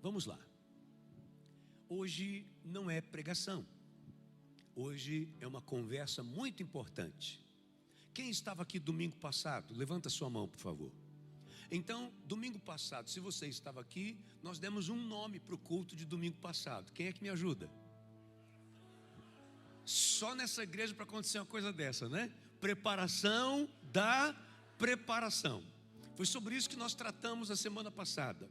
Vamos lá. Hoje não é pregação. Hoje é uma conversa muito importante. Quem estava aqui domingo passado? Levanta sua mão, por favor. Então, domingo passado, se você estava aqui, nós demos um nome para o culto de domingo passado. Quem é que me ajuda? Só nessa igreja para acontecer uma coisa dessa, né? Preparação da preparação. Foi sobre isso que nós tratamos a semana passada.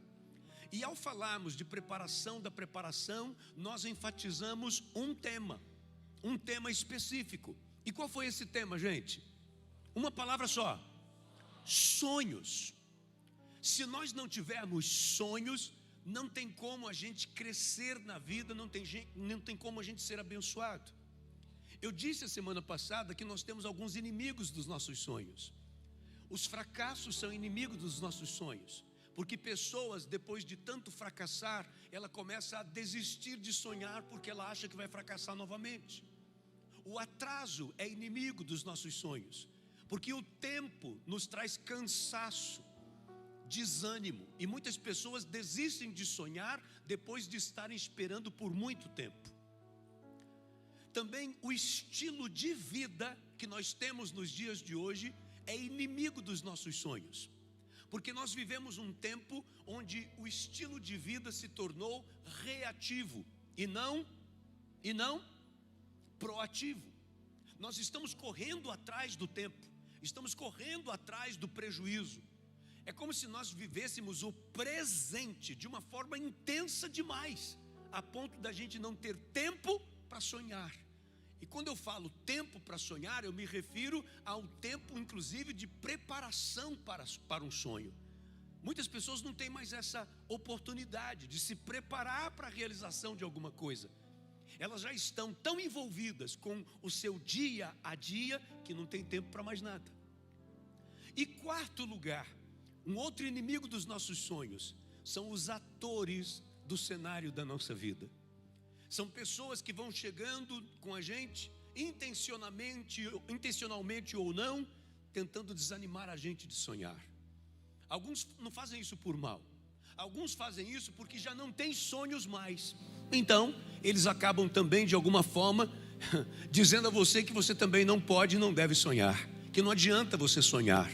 E ao falarmos de preparação da preparação, nós enfatizamos um tema específico. E qual foi esse tema, gente? Uma palavra só: sonhos. Se nós não tivermos sonhos, não tem como a gente crescer na vida, não tem como a gente ser abençoado. Eu disse a semana passada que nós temos alguns inimigos dos nossos sonhos. Os fracassos são inimigos dos nossos sonhos, porque pessoas, depois de tanto fracassar, ela começa a desistir de sonhar porque ela acha que vai fracassar novamente. O atraso é inimigo dos nossos sonhos, porque o tempo nos traz cansaço, desânimo, e muitas pessoas desistem de sonhar depois de estarem esperando por muito tempo. Também o estilo de vida que nós temos nos dias de hoje é inimigo dos nossos sonhos, porque nós vivemos um tempo onde o estilo de vida se tornou reativo e não proativo. Nós estamos correndo atrás do tempo, estamos correndo atrás do prejuízo. É como se nós vivêssemos o presente de uma forma intensa demais, a ponto da gente não ter tempo para sonhar. E quando eu falo tempo para sonhar, eu me refiro ao tempo, inclusive, de preparação para um sonho. Muitas pessoas não têm mais essa oportunidade de se preparar para a realização de alguma coisa. Elas já estão tão envolvidas com o seu dia a dia que não tem tempo para mais nada. E quarto lugar, um outro inimigo dos nossos sonhos são os atores do cenário da nossa vida. São pessoas que vão chegando com a gente, intencionalmente ou não, tentando desanimar a gente de sonhar. Alguns não fazem isso por mal, alguns fazem isso porque já não têm sonhos mais. Então, eles acabam também, de alguma forma, dizendo a você que você também não pode e não deve sonhar, que não adianta você sonhar.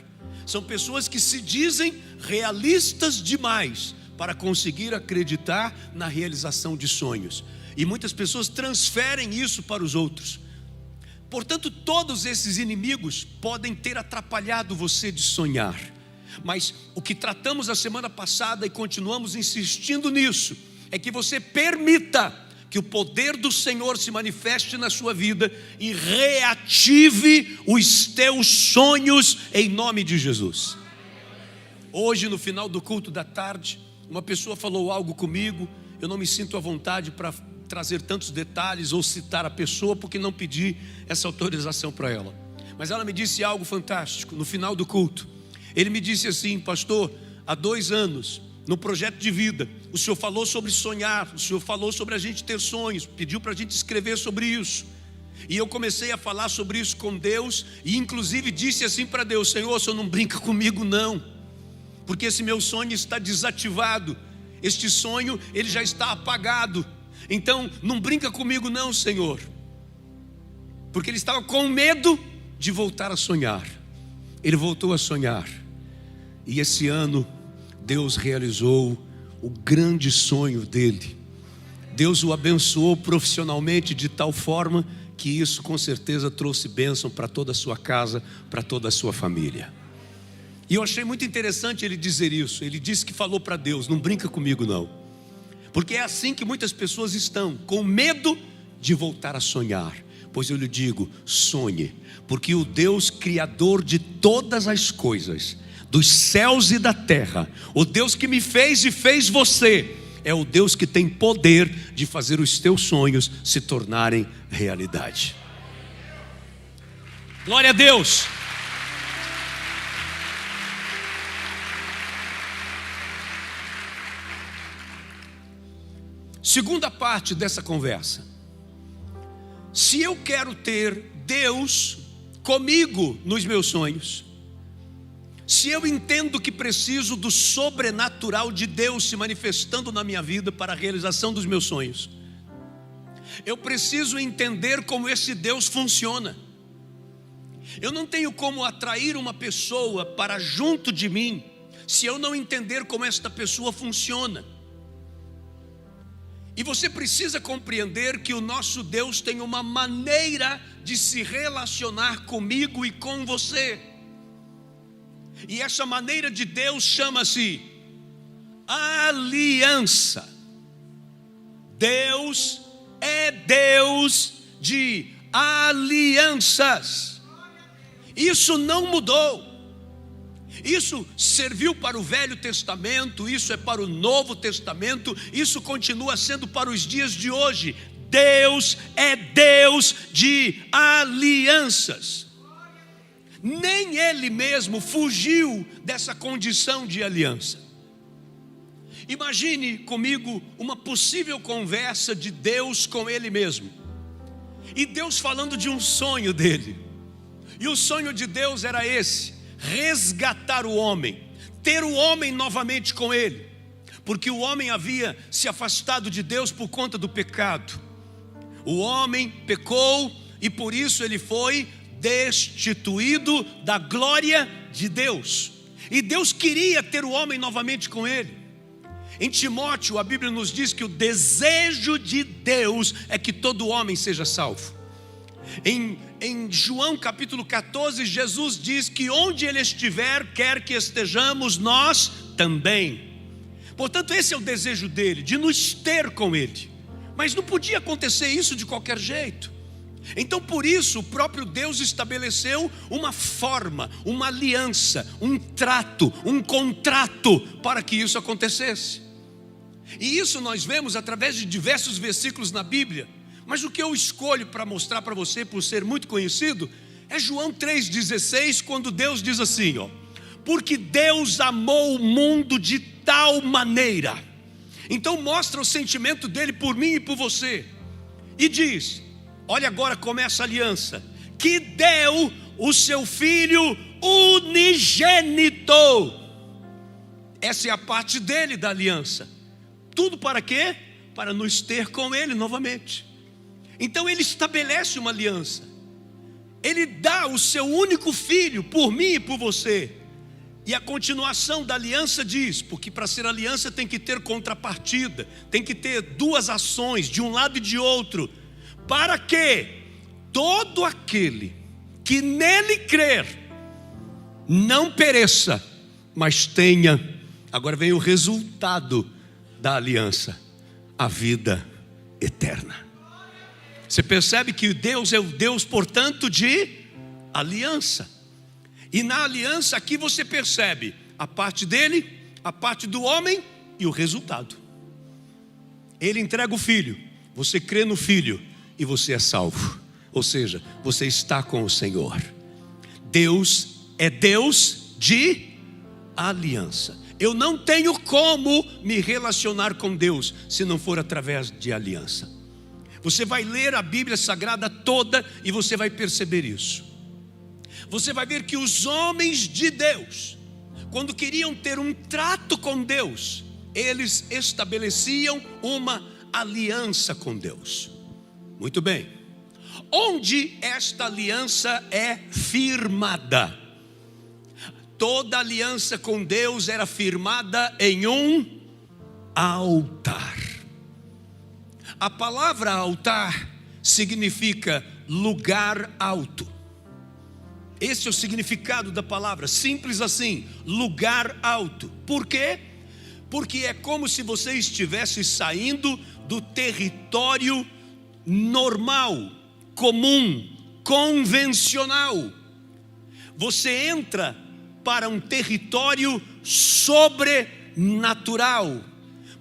São pessoas que se dizem realistas demais para conseguir acreditar na realização de sonhos. E muitas pessoas transferem isso para os outros. Portanto, todos esses inimigos podem ter atrapalhado você de sonhar. Mas o que tratamos a semana passada e continuamos insistindo nisso, é que você permita que o poder do Senhor se manifeste na sua vida e reative os teus sonhos em nome de Jesus. Hoje, no final do culto da tarde, uma pessoa falou algo comigo. Eu não me sinto à vontade para trazer tantos detalhes ou citar a pessoa, porque não pedi essa autorização para ela. Mas ela me disse algo fantástico no final do culto. Ele me disse assim: pastor, há 2 anos, no projeto de vida, o senhor falou sobre sonhar, o senhor falou sobre a gente ter sonhos, pediu para a gente escrever sobre isso. E eu comecei a falar sobre isso com Deus, e inclusive disse assim para Deus: Senhor, o senhor não brinca comigo não, porque esse meu sonho está desativado, este sonho ele já está apagado. Então não brinca comigo não, Senhor. Porque ele estava com medo de voltar a sonhar. Ele voltou a sonhar, e esse ano Deus realizou o grande sonho dele. Deus o abençoou profissionalmente de tal forma que isso com certeza trouxe bênção para toda a sua casa, para toda a sua família. E eu achei muito interessante ele dizer isso. Ele disse que falou para Deus: não brinca comigo não, porque é assim que muitas pessoas estão, com medo de voltar a sonhar. Pois eu lhe digo, sonhe, porque o Deus criador de todas as coisas, dos céus e da terra, o Deus que me fez e fez você, é o Deus que tem poder de fazer os teus sonhos se tornarem realidade. Glória a Deus. Segunda parte dessa conversa: se eu quero ter Deus comigo nos meus sonhos, Se eu entendo que preciso do sobrenatural de Deus se manifestando na minha vida para a realização dos meus sonhos, eu preciso entender como esse Deus funciona. Eu não tenho como atrair uma pessoa para junto de mim se eu não entender como esta pessoa funciona. E você precisa compreender que o nosso Deus tem uma maneira de se relacionar comigo e com você. E essa maneira de Deus chama-se aliança. Deus é Deus de alianças. Isso não mudou. Isso serviu para o Velho Testamento, isso é para o Novo Testamento, isso continua sendo para os dias de hoje. Deus é Deus de alianças. Nem Ele mesmo fugiu dessa condição de aliança. Imagine comigo uma possível conversa de Deus com Ele mesmo. E Deus falando de um sonho dele. E o sonho de Deus era esse: resgatar o homem, ter o homem novamente com Ele. Porque o homem havia se afastado de Deus por conta do pecado. O homem pecou e por isso ele foi destituído da glória de Deus. E Deus queria ter o homem novamente com Ele. Em Timóteo, a Bíblia nos diz que o desejo de Deus é que todo homem seja salvo. Em João capítulo 14, Jesus diz que onde Ele estiver, quer que estejamos nós também. Portanto, esse é o desejo dele, de nos ter com Ele. Mas não podia acontecer isso de qualquer jeito. Então por isso o próprio Deus estabeleceu uma forma, uma aliança, um trato, um contrato para que isso acontecesse. E isso nós vemos através de diversos versículos na Bíblia. Mas o que eu escolho para mostrar para você, por ser muito conhecido, é João 3,16, quando Deus diz assim, porque Deus amou o mundo de tal maneira. Então mostra o sentimento dele por mim e por você. E diz, olha agora como é essa aliança, que deu o seu Filho unigênito. Essa é a parte dele da aliança. Tudo para quê? Para nos ter com Ele novamente. Então Ele estabelece uma aliança. Ele dá o seu único Filho por mim e por você. E a continuação da aliança diz, porque para ser aliança tem que ter contrapartida, tem que ter duas ações, de um lado e de outro, para que todo aquele que nele crer não pereça, mas tenha, agora vem o resultado da aliança, a vida eterna. Você percebe que Deus é o Deus, portanto, de aliança. E na aliança aqui você percebe a parte dele, a parte do homem e o resultado. Ele entrega o Filho, você crê no Filho e você é salvo. Ou seja, você está com o Senhor. Deus é Deus de aliança. Eu não tenho como me relacionar com Deus se não for através de aliança. Você vai ler a Bíblia Sagrada toda e você vai perceber isso. Você vai ver que os homens de Deus, quando queriam ter um trato com Deus, eles estabeleciam uma aliança com Deus. Muito bem. Onde esta aliança é firmada? Toda aliança com Deus era firmada em um altar. A palavra altar significa lugar alto. Esse é o significado da palavra, simples assim, lugar alto. Por quê? Porque é como se você estivesse saindo do território normal, comum, convencional. Você entra para um território sobrenatural.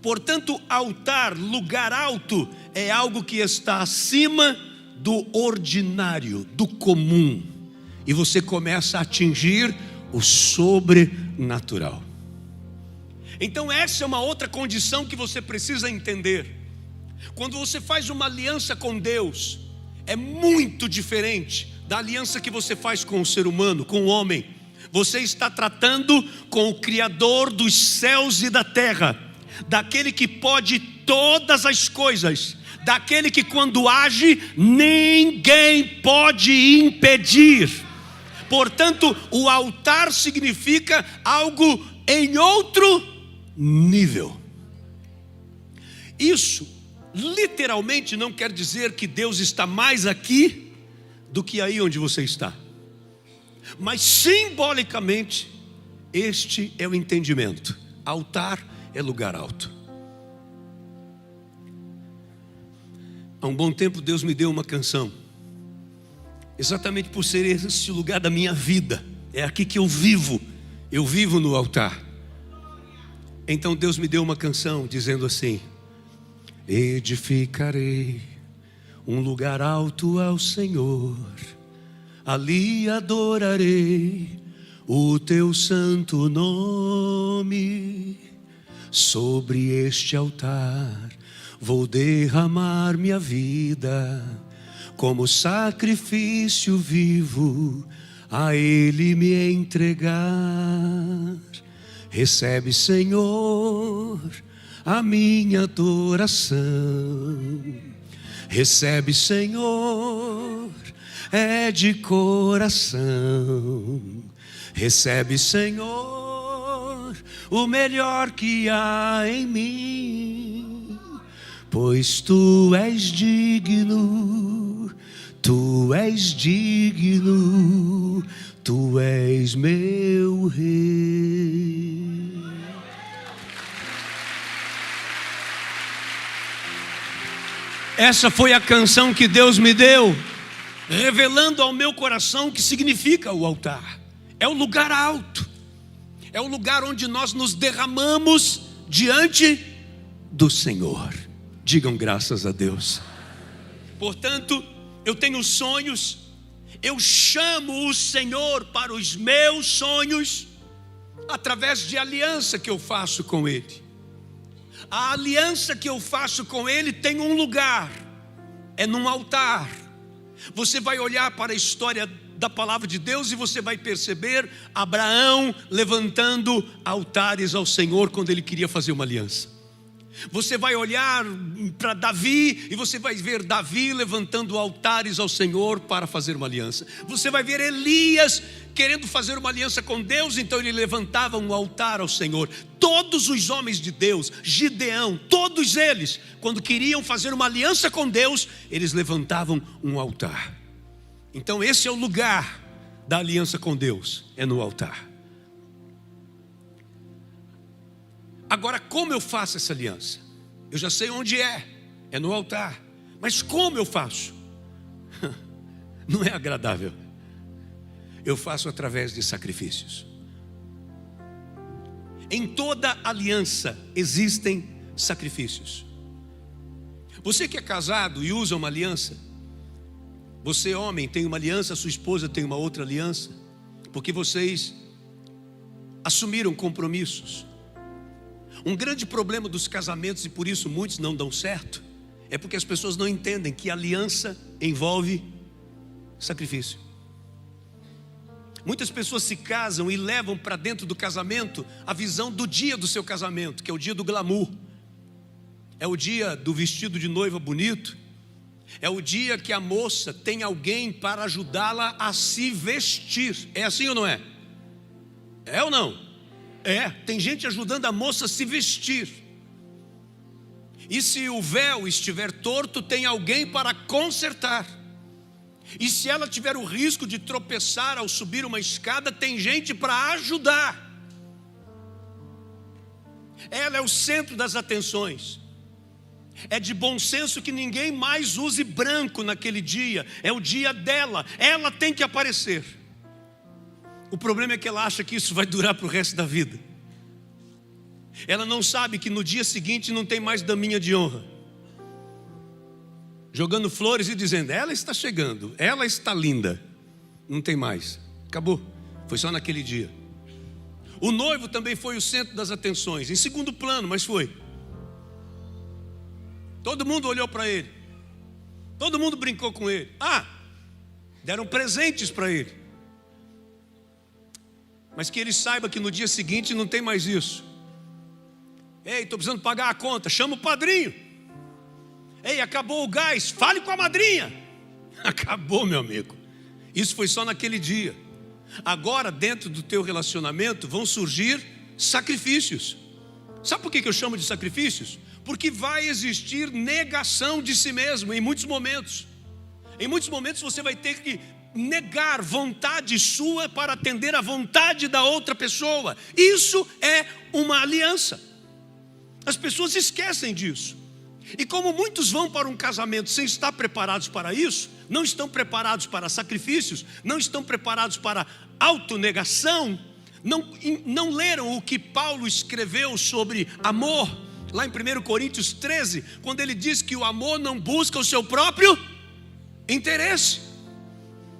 Portanto, altar, lugar alto, é algo que está acima do ordinário, do comum. E você começa a atingir o sobrenatural. Então essa é uma outra condição que você precisa entender. Quando você faz uma aliança com Deus, é muito diferente da aliança que você faz com o ser humano, com o homem. Você está tratando com o Criador dos céus e da terra, daquele que pode todas as coisas, daquele que quando age, ninguém pode impedir. Portanto, o altar significa algo em outro nível. Isso literalmente não quer dizer que Deus está mais aqui do que aí onde você está. Mas simbolicamente, este é o entendimento. Altar é lugar alto. Há um bom tempo Deus me deu uma canção, exatamente por ser esse lugar da minha vida. É aqui que eu vivo no altar. Então Deus me deu uma canção dizendo assim: edificarei um lugar alto ao Senhor, ali adorarei o teu santo nome. Sobre este altar vou derramar minha vida, como sacrifício vivo a Ele me entregar. Recebe, Senhor, a minha adoração. Recebe, Senhor, é de coração. Recebe, Senhor, o melhor que há em mim, pois Tu és digno, Tu és digno, Tu és meu Rei. Essa foi a canção que Deus me deu, revelando ao meu coração o que significa o altar. É o lugar alto, é o lugar onde nós nos derramamos diante do Senhor. Digam graças a Deus. Portanto, eu tenho sonhos, eu chamo o Senhor para os meus sonhos, através de aliança que eu faço com Ele. A aliança que eu faço com Ele tem um lugar, é num altar. Você vai olhar para a história da palavra de Deus e você vai perceber Abraão levantando altares ao Senhor quando ele queria fazer uma aliança. Você vai olhar para Davi e você vai ver Davi levantando altares ao Senhor para fazer uma aliança. Você vai ver Elias querendo fazer uma aliança com Deus, então ele levantava um altar ao Senhor. Todos os homens de Deus, Gideão, todos eles, quando queriam fazer uma aliança com Deus, eles levantavam um altar. Então esse é o lugar da aliança com Deus, é no altar. Agora, como eu faço essa aliança? Eu já sei onde é no altar. Mas como eu faço? Não é agradável. Eu faço através de sacrifícios. Em toda aliança existem sacrifícios. Você que é casado e usa uma aliança, você homem tem uma aliança, sua esposa tem uma outra aliança, porque vocês assumiram compromissos. Um grande problema dos casamentos, e por isso muitos não dão certo, é porque as pessoas não entendem que aliança envolve sacrifício. Muitas pessoas se casam e levam para dentro do casamento a visão do dia do seu casamento, que é o dia do glamour. É o dia do vestido de noiva bonito. É o dia que a moça tem alguém para ajudá-la a se vestir. É assim ou não é? É ou não? É, tem gente ajudando a moça a se vestir. E se o véu estiver torto, tem alguém para consertar. E se ela tiver o risco de tropeçar ao subir uma escada, tem gente para ajudar. Ela é o centro das atenções. É de bom senso que ninguém mais use branco naquele dia. É o dia dela, ela tem que aparecer. O problema é que ela acha que isso vai durar para o resto da vida. Ela não sabe que no dia seguinte não tem mais daminha de honra, jogando flores e dizendo: ela está chegando, ela está linda. Não tem mais, acabou, foi só naquele dia. O noivo também foi o centro das atenções, em segundo plano, mas foi. Todo mundo olhou para ele, todo mundo brincou com ele. Deram presentes para ele. mas que ele saiba que no dia seguinte não tem mais isso. Ei, estou precisando pagar a conta, chama o padrinho. Ei, acabou o gás, fale com a madrinha. Acabou, meu amigo. Isso foi só naquele dia. Agora, dentro do teu relacionamento, vão surgir sacrifícios. Sabe por que eu chamo de sacrifícios? Porque vai existir negação de si mesmo em muitos momentos. Em muitos momentos você vai ter que negar vontade sua para atender a vontade da outra pessoa. Isso é uma aliança. As pessoas esquecem disso. E como muitos vão para um casamento sem estar preparados para isso, não estão preparados para sacrifícios, não estão preparados para autonegação, não leram o que Paulo escreveu sobre amor, lá em 1 Coríntios 13, quando ele diz que o amor não busca o seu próprio interesse.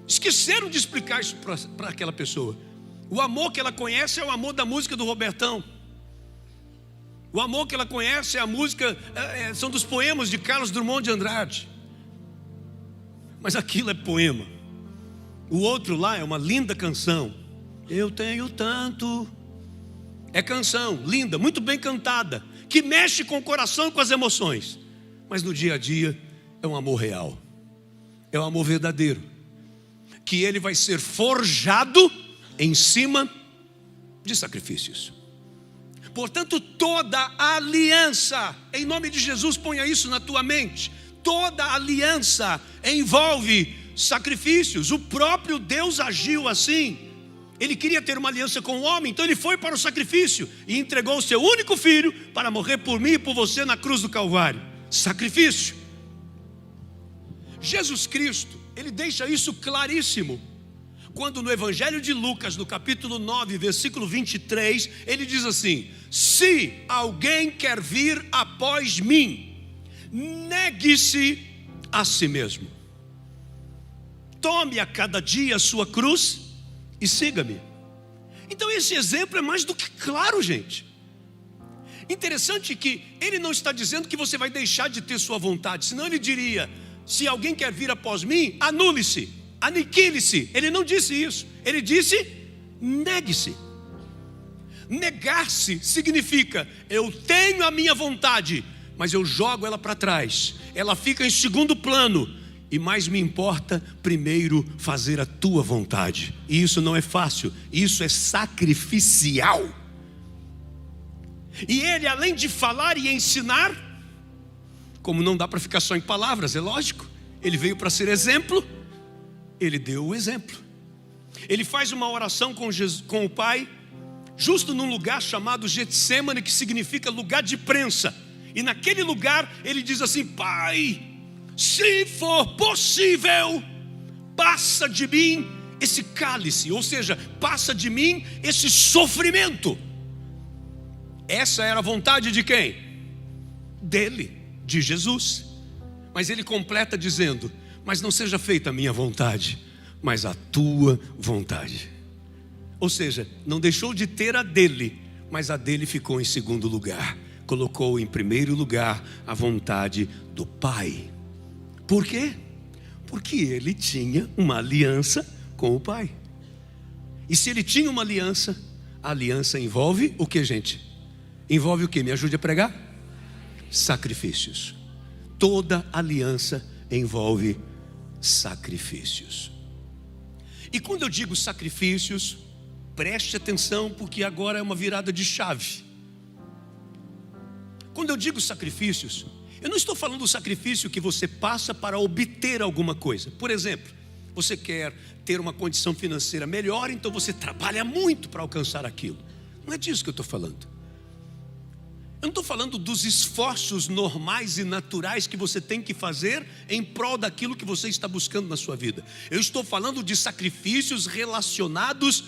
Esqueceram de explicar isso para aquela pessoa. O amor que ela conhece é o amor da música do Robertão. O amor que ela conhece é a música, são dos poemas de Carlos Drummond de Andrade. Mas aquilo é poema. O outro lá é uma linda canção. Eu tenho tanto. É canção, linda, muito bem cantada, que mexe com o coração e com as emoções. Mas no dia a dia é um amor real. É um amor verdadeiro. Que ele vai ser forjado em cima de sacrifícios. Portanto, toda aliança, em nome de Jesus, ponha isso na tua mente. Toda aliança envolve sacrifícios. O próprio Deus agiu assim. Ele queria ter uma aliança com o homem, então ele foi para o sacrifício e entregou o seu único filho para morrer por mim e por você na cruz do Calvário. Sacrifício. Jesus Cristo, ele deixa isso claríssimo. Quando no Evangelho de Lucas, no capítulo 9, versículo 23, ele diz assim: se alguém quer vir após mim, negue-se a si mesmo. Tome a cada dia a sua cruz e siga-me. Então esse exemplo é mais do que claro, gente. Interessante que ele não está dizendo que você vai deixar de ter sua vontade, senão ele diria: se alguém quer vir após mim, anule-se, aniquile-se. Ele não disse isso, ele disse: negue-se. Negar-se significa: eu tenho a minha vontade, mas eu jogo ela para trás, ela fica em segundo plano, e mais me importa primeiro fazer a tua vontade. E isso não é fácil, isso é sacrificial. E ele, além de falar e ensinar, como não dá para ficar só em palavras, é lógico, ele veio para ser exemplo. Ele deu o exemplo. Ele faz uma oração com o Pai, justo num lugar chamado Getsêmani, que significa lugar de prensa. E naquele lugar ele diz assim: Pai, se for possível, passa de mim esse cálice, ou seja, passa de mim esse sofrimento. Essa era a vontade de quem? Dele, de Jesus. Mas ele completa dizendo: mas não seja feita a minha vontade, mas a tua vontade. Ou seja, não deixou de ter a dele, mas a dele ficou em segundo lugar. Colocou em primeiro lugar a vontade do Pai. Por quê? Porque ele tinha uma aliança com o Pai. E se ele tinha uma aliança, a aliança envolve o que, gente? Envolve o que? Me ajude a pregar? Sacrifícios. Toda aliança envolve sacrifícios. E quando eu digo sacrifícios, preste atenção, porque agora é uma virada de chave. Quando eu digo sacrifícios, eu não estou falando do sacrifício que você passa para obter alguma coisa. Por exemplo, você quer ter uma condição financeira melhor, então você trabalha muito para alcançar aquilo. Não é disso que eu estou falando. Eu não estou falando dos esforços normais e naturais que você tem que fazer em prol daquilo que você está buscando na sua vida. Eu estou falando de sacrifícios relacionados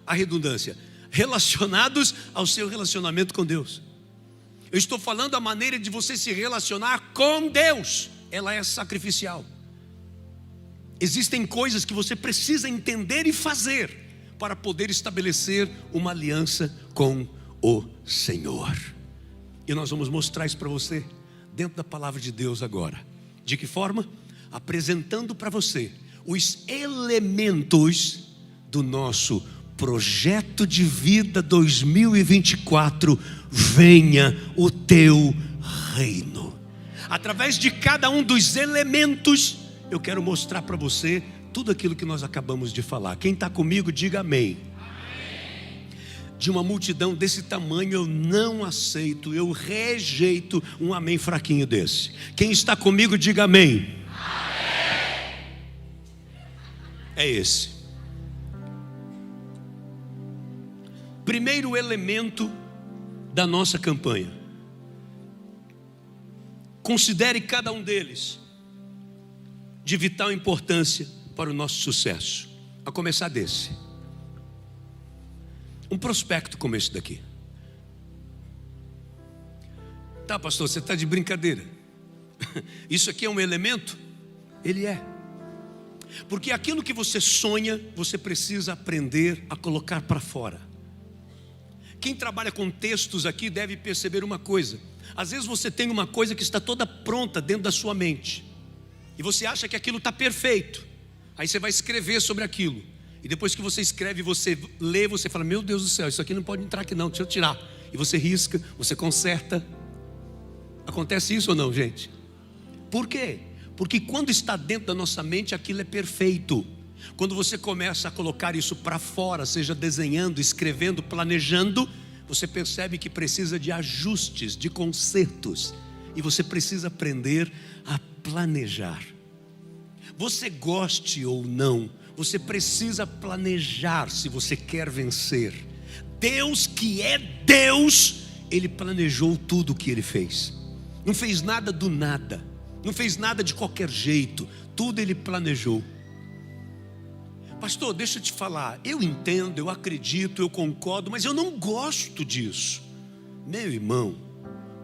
à redundância, relacionados ao seu relacionamento com Deus. Eu estou falando a maneira de você se relacionar com Deus. Ela é sacrificial. Existem coisas que você precisa entender e fazer para poder estabelecer uma aliança com o Senhor. E nós vamos mostrar isso para você dentro da palavra de Deus agora. De que forma? Apresentando para você os elementos do nosso projeto de vida 2024, venha o teu reino. Através de cada um dos elementos, eu quero mostrar para você tudo aquilo que nós acabamos de falar. Quem está comigo, diga amém. De uma multidão desse tamanho eu não aceito, eu rejeito um amém fraquinho desse. Quem está comigo, diga amém. Amém. É esse. Primeiro elemento da nossa campanha. Considere cada um deles de vital importância para o nosso sucesso. A começar desse. Um prospecto como esse daqui. Tá, pastor, você está de brincadeira. Isso aqui é um elemento? Ele é. Porque aquilo que você sonha, você precisa aprender a colocar para fora. Quem trabalha com textos aqui deve perceber uma coisa. Às vezes você tem uma coisa que está toda pronta dentro da sua mente. E você acha que aquilo está perfeito. Aí você vai escrever sobre aquilo. E depois que você escreve, você lê, você fala, meu Deus do céu, isso aqui não pode entrar aqui não, deixa eu tirar. E você risca, você conserta. Acontece isso ou não, gente? Por quê? Porque quando está dentro da nossa mente, aquilo é perfeito. Quando você começa a colocar isso para fora, seja desenhando, escrevendo, planejando, você percebe que precisa de ajustes, de consertos. E você precisa aprender a planejar. Você goste ou não, você precisa planejar se você quer vencer. Deus, que é Deus, Ele planejou tudo o que Ele fez. Não fez nada do nada, não fez nada de qualquer jeito, tudo Ele planejou. Pastor, deixa eu te falar, eu entendo, eu acredito, eu concordo, mas eu não gosto disso. Meu irmão,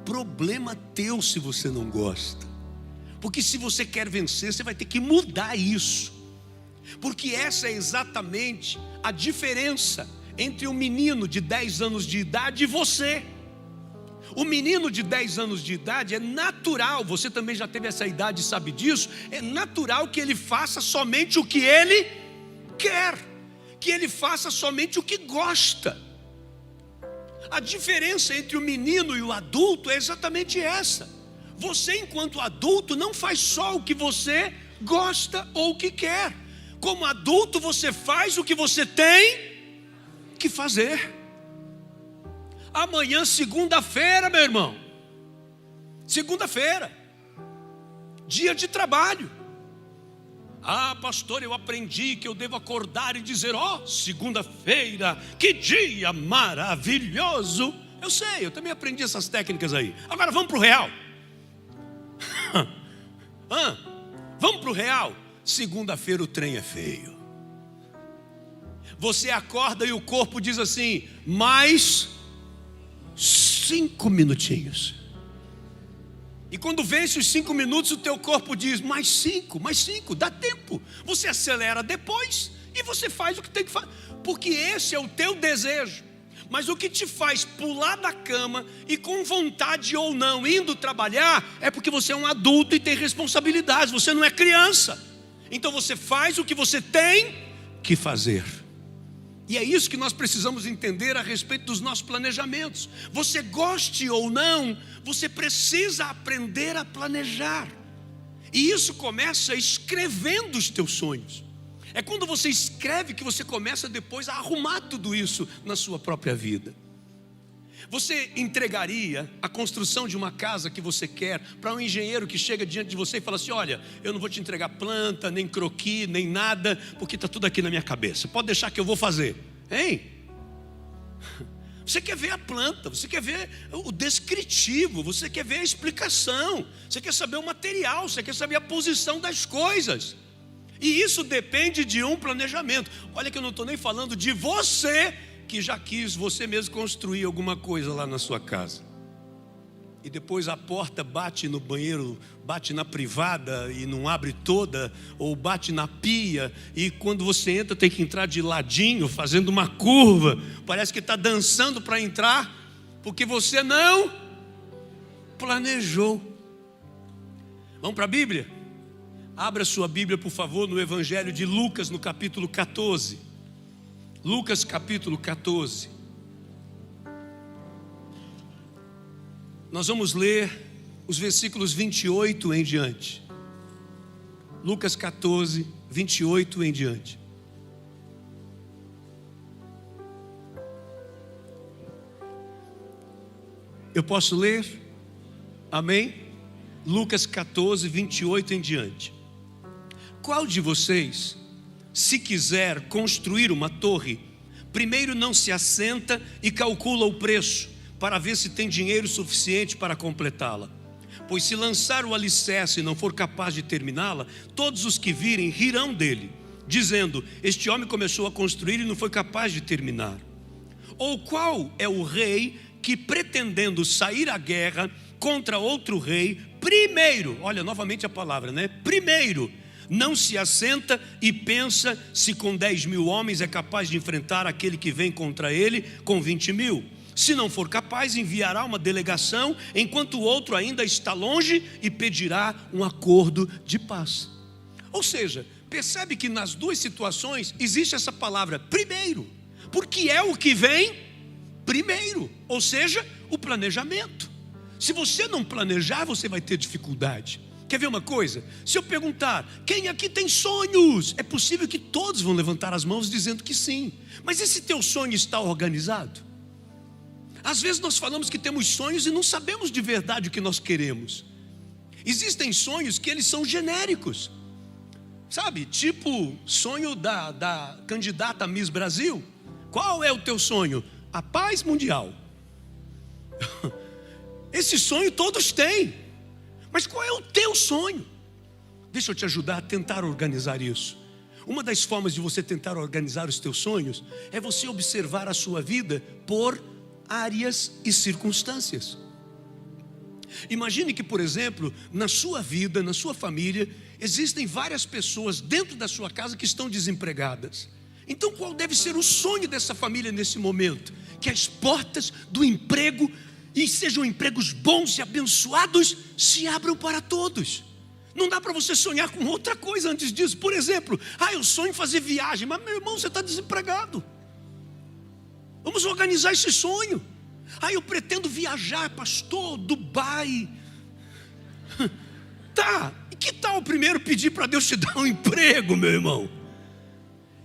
problema teu se você não gosta. Porque se você quer vencer, você vai ter que mudar isso. Porque essa é exatamente a diferença entre um menino de 10 anos de idade e você. O menino de 10 anos de idade é natural, você também já teve essa idade e sabe disso, é natural que ele faça somente o que ele quer, que ele faça somente o que gosta. A diferença entre o menino e o adulto é exatamente essa. Você, enquanto adulto, não faz só o que você gosta ou o que quer. Como adulto, você faz o que você tem que fazer. Amanhã, segunda-feira, meu irmão. Segunda-feira, dia de trabalho. Ah, pastor, eu aprendi que eu devo acordar e dizer, ó, segunda-feira, que dia maravilhoso. Eu sei, eu também aprendi essas técnicas aí. Agora vamos para o real. Vamos para o real. Segunda-feira o trem é feio. Você acorda e o corpo diz assim, mais 5 minutinhos. E quando vence os 5 minutos, o teu corpo diz, mais 5, dá tempo. Você acelera depois e você faz o que tem que fazer. Porque esse é o teu desejo. Mas o que te faz pular da cama e com vontade ou não indo trabalhar, é porque você é um adulto e tem responsabilidades, você não é criança. Então você faz o que você tem que fazer. E é isso que nós precisamos entender a respeito dos nossos planejamentos. Você goste ou não, você precisa aprender a planejar. E isso começa escrevendo os teus sonhos. É quando você escreve que você começa depois a arrumar tudo isso na sua própria vida. Você entregaria a construção de uma casa que você quer para um engenheiro que chega diante de você e fala assim, olha, eu não vou te entregar planta, nem croquis, nem nada, porque está tudo aqui na minha cabeça, pode deixar que eu vou fazer, hein? Você quer ver a planta, você quer ver o descritivo, você quer ver a explicação, você quer saber o material, você quer saber a posição das coisas. E isso depende de um planejamento. Olha que eu não estou nem falando de você, que já quis você mesmo construir alguma coisa lá na sua casa. E depois a porta bate no banheiro, bate na privada e não abre toda, ou bate na pia, e quando você entra tem que entrar de ladinho, fazendo uma curva, parece que está dançando para entrar, porque você não planejou. Vamos para a Bíblia? Abra sua Bíblia, por favor, no Evangelho de Lucas, no capítulo 14. Lucas capítulo 14. Nós vamos ler os versículos 28 em diante. Lucas 14, 28 em diante. Eu posso ler? Amém? Lucas 14, 28 em diante. Qual de vocês, se quiser construir uma torre, primeiro não se assenta e calcula o preço, para ver se tem dinheiro suficiente para completá-la? Pois se lançar o alicerce e não for capaz de terminá-la, todos os que virem rirão dele, dizendo: este homem começou a construir e não foi capaz de terminar. Ou qual é o rei que, pretendendo sair à guerra contra outro rei, primeiro, olha novamente a palavra, né? Primeiro, não se assenta e pensa se com 10.000 homens é capaz de enfrentar aquele que vem contra ele com 20.000. Se não for capaz, enviará uma delegação, enquanto o outro ainda está longe, e pedirá um acordo de paz. Ou seja, percebe que nas duas situações existe essa palavra primeiro, porque é o que vem primeiro, ou seja, o planejamento. Se você não planejar, você vai ter dificuldade. Quer ver uma coisa? Se eu perguntar, quem aqui tem sonhos? É possível que todos vão levantar as mãos dizendo que sim. Mas esse teu sonho está organizado? Às vezes nós falamos que temos sonhos e não sabemos de verdade o que nós queremos. Existem sonhos que eles são genéricos. Sabe, tipo sonho da candidata Miss Brasil. Qual é o teu sonho? A paz mundial. Esse sonho todos têm. Mas qual é o teu sonho? Deixa eu te ajudar a tentar organizar isso. Uma das formas de você tentar organizar os teus sonhos é você observar a sua vida por áreas e circunstâncias. Imagine que, por exemplo, na sua vida, na sua família, existem várias pessoas dentro da sua casa que estão desempregadas. Então qual deve ser o sonho dessa família nesse momento? Que as portas do emprego, e sejam empregos bons e abençoados, se abram para todos. Não dá para você sonhar com outra coisa antes disso. Por exemplo, eu sonho em fazer viagem, mas meu irmão, você está desempregado. Vamos organizar esse sonho. Eu pretendo viajar, pastor, Dubai. Tá, e que tal primeiro pedir para Deus te dar um emprego, meu irmão?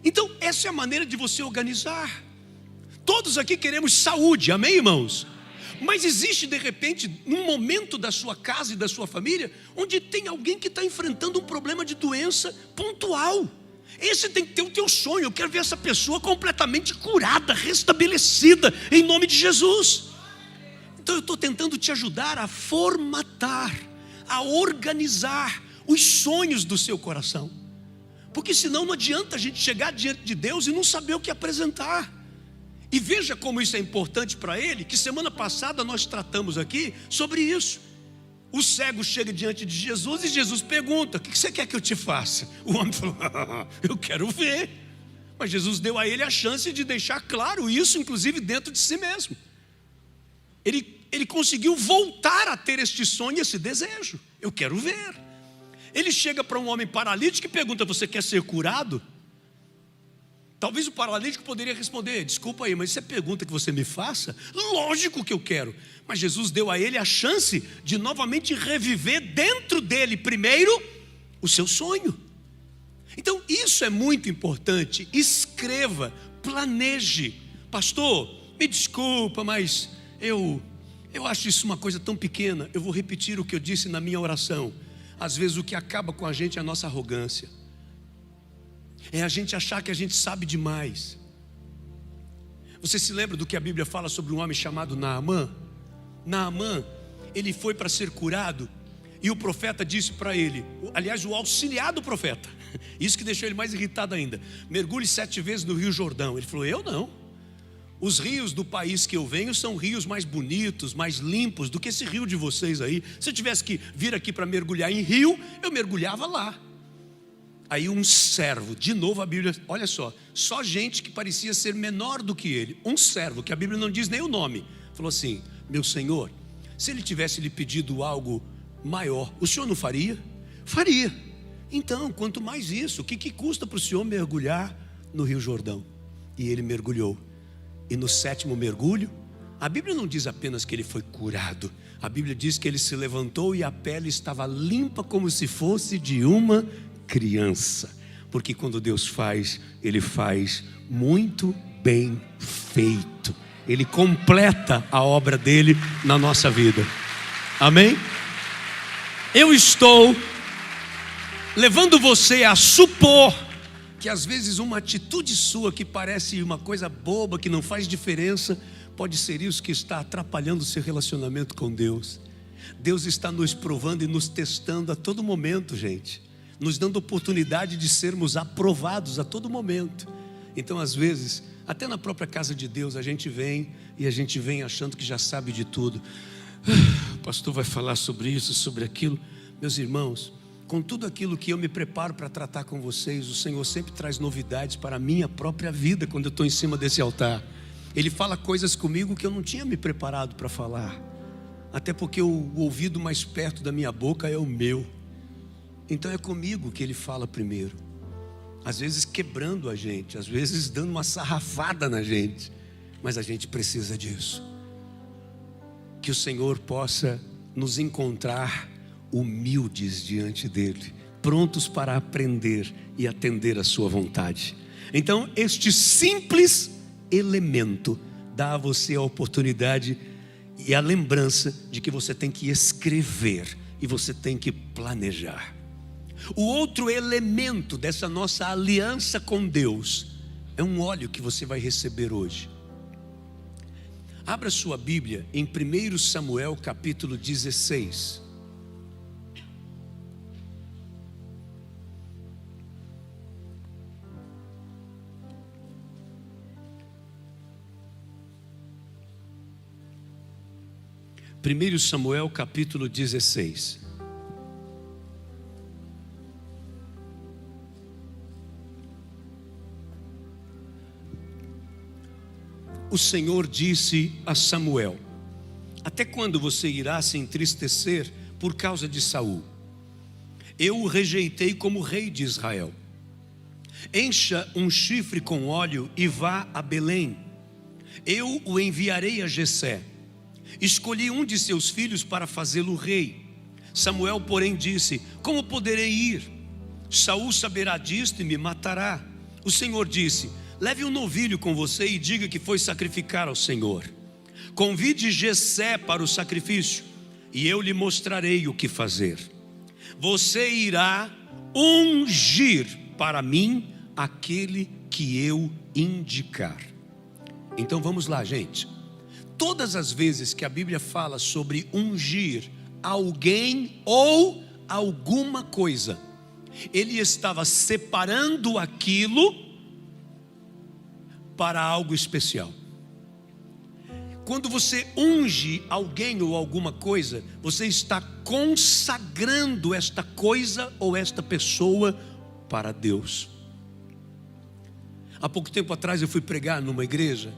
Então essa é a maneira de você organizar. Todos aqui queremos saúde, amém, irmãos? Mas existe de repente um momento da sua casa e da sua família onde tem alguém que está enfrentando um problema de doença pontual. Esse tem que ter o teu sonho. Eu quero ver essa pessoa completamente curada, restabelecida, em nome de Jesus. Então eu estou tentando te ajudar a formatar, a organizar os sonhos do seu coração. Porque senão não adianta a gente chegar diante de Deus e não saber o que apresentar. E veja como isso é importante para ele, que semana passada nós tratamos aqui sobre isso. O cego chega diante de Jesus e Jesus pergunta: o que você quer que eu te faça? O homem falou: eu quero ver. Mas Jesus deu a ele a chance de deixar claro isso, inclusive dentro de si mesmo. Ele conseguiu voltar a ter este sonho, esse desejo. Eu quero ver. Ele chega para um homem paralítico e pergunta: você quer ser curado? Talvez o paralítico poderia responder: desculpa aí, mas isso é pergunta que você me faça? Lógico que eu quero. Mas Jesus deu a ele a chance de novamente reviver dentro dele primeiro o seu sonho. Então isso é muito importante. Escreva, planeje. Pastor, me desculpa, mas eu acho isso uma coisa tão pequena. Eu vou repetir o que eu disse na minha oração. Às vezes o que acaba com a gente é a nossa arrogância. É a gente achar que a gente sabe demais. Você se lembra do que a Bíblia fala sobre um homem chamado Naamã? Naamã, ele foi para ser curado, e o profeta disse para ele, aliás, o auxiliar do profeta, isso que deixou ele mais irritado ainda: mergulhe 7 vezes no Rio Jordão. Ele falou: eu não. Os rios do país que eu venho são rios mais bonitos, mais limpos do que esse rio de vocês aí. Se eu tivesse que vir aqui para mergulhar em rio, eu mergulhava lá. Aí um servo, de novo a Bíblia, olha só gente que parecia ser menor do que ele, um servo, que a Bíblia não diz nem o nome, falou assim: meu senhor, se ele tivesse lhe pedido algo maior, o senhor não faria? Faria. Então, quanto mais isso, o que custa para o senhor mergulhar no Rio Jordão? E ele mergulhou. E no 7º mergulho, a Bíblia não diz apenas que ele foi curado. A Bíblia diz que ele se levantou e a pele estava limpa como se fosse de uma criança. Porque quando Deus faz, Ele faz muito bem feito. Ele completa a obra dele na nossa vida. Amém? Eu estou levando você a supor que às vezes uma atitude sua que parece uma coisa boba, que não faz diferença, pode ser isso que está atrapalhando o seu relacionamento com Deus. Deus está nos provando e nos testando a todo momento, gente, nos dando oportunidade de sermos aprovados a todo momento. Então às vezes, até na própria casa de Deus, a gente vem achando que já sabe de tudo. O pastor vai falar sobre isso, sobre aquilo. Meus irmãos, com tudo aquilo que eu me preparo para tratar com vocês, o Senhor sempre traz novidades para a minha própria vida quando eu estou em cima desse altar. Ele fala coisas comigo que eu não tinha me preparado para falar, até porque o ouvido mais perto da minha boca é o meu. Então é comigo que Ele fala primeiro, às vezes quebrando a gente, às vezes dando uma sarrafada na gente, mas a gente precisa disso. Que o Senhor possa nos encontrar humildes diante dEle, prontos para aprender e atender a sua vontade. Então este simples elemento dá a você a oportunidade e a lembrança de que você tem que escrever e você tem que planejar. O outro elemento dessa nossa aliança com Deus é um óleo que você vai receber hoje. Abra sua Bíblia em 1 Samuel capítulo 16. Primeiro Samuel capítulo 16. O Senhor disse a Samuel: até quando você irá se entristecer por causa de Saul? Eu o rejeitei como rei de Israel. Encha um chifre com óleo e vá a Belém. Eu o enviarei a Jessé. Escolhi um de seus filhos para fazê-lo rei. Samuel, porém, disse: como poderei ir? Saul saberá disto e me matará. O Senhor disse: leve um novilho com você e diga que foi sacrificar ao Senhor. Convide Jessé para o sacrifício e eu lhe mostrarei o que fazer. Você irá ungir para mim aquele que eu indicar. Então vamos lá, gente. Todas as vezes que a Bíblia fala sobre ungir alguém ou alguma coisa, ele estava separando aquilo para algo especial. Quando você unge alguém ou alguma coisa, você está consagrando esta coisa ou esta pessoa para Deus. Há pouco tempo atrás eu fui pregar numa igreja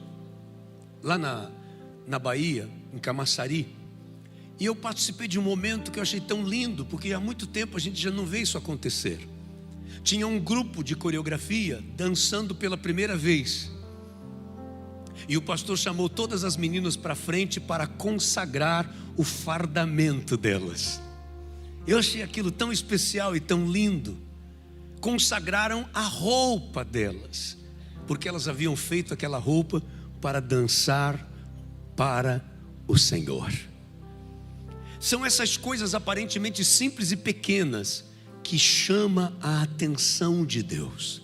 lá na Bahia, em Camaçari, e eu participei de um momento que eu achei tão lindo, porque há muito tempo a gente já não vê isso acontecer. Tinha um grupo de coreografia dançando pela primeira vez, e o pastor chamou todas as meninas para frente para consagrar o fardamento delas. Eu achei aquilo tão especial e tão lindo. Consagraram a roupa delas, porque elas haviam feito aquela roupa para dançar para o Senhor. São essas coisas aparentemente simples e pequenas que chamam a atenção de Deus.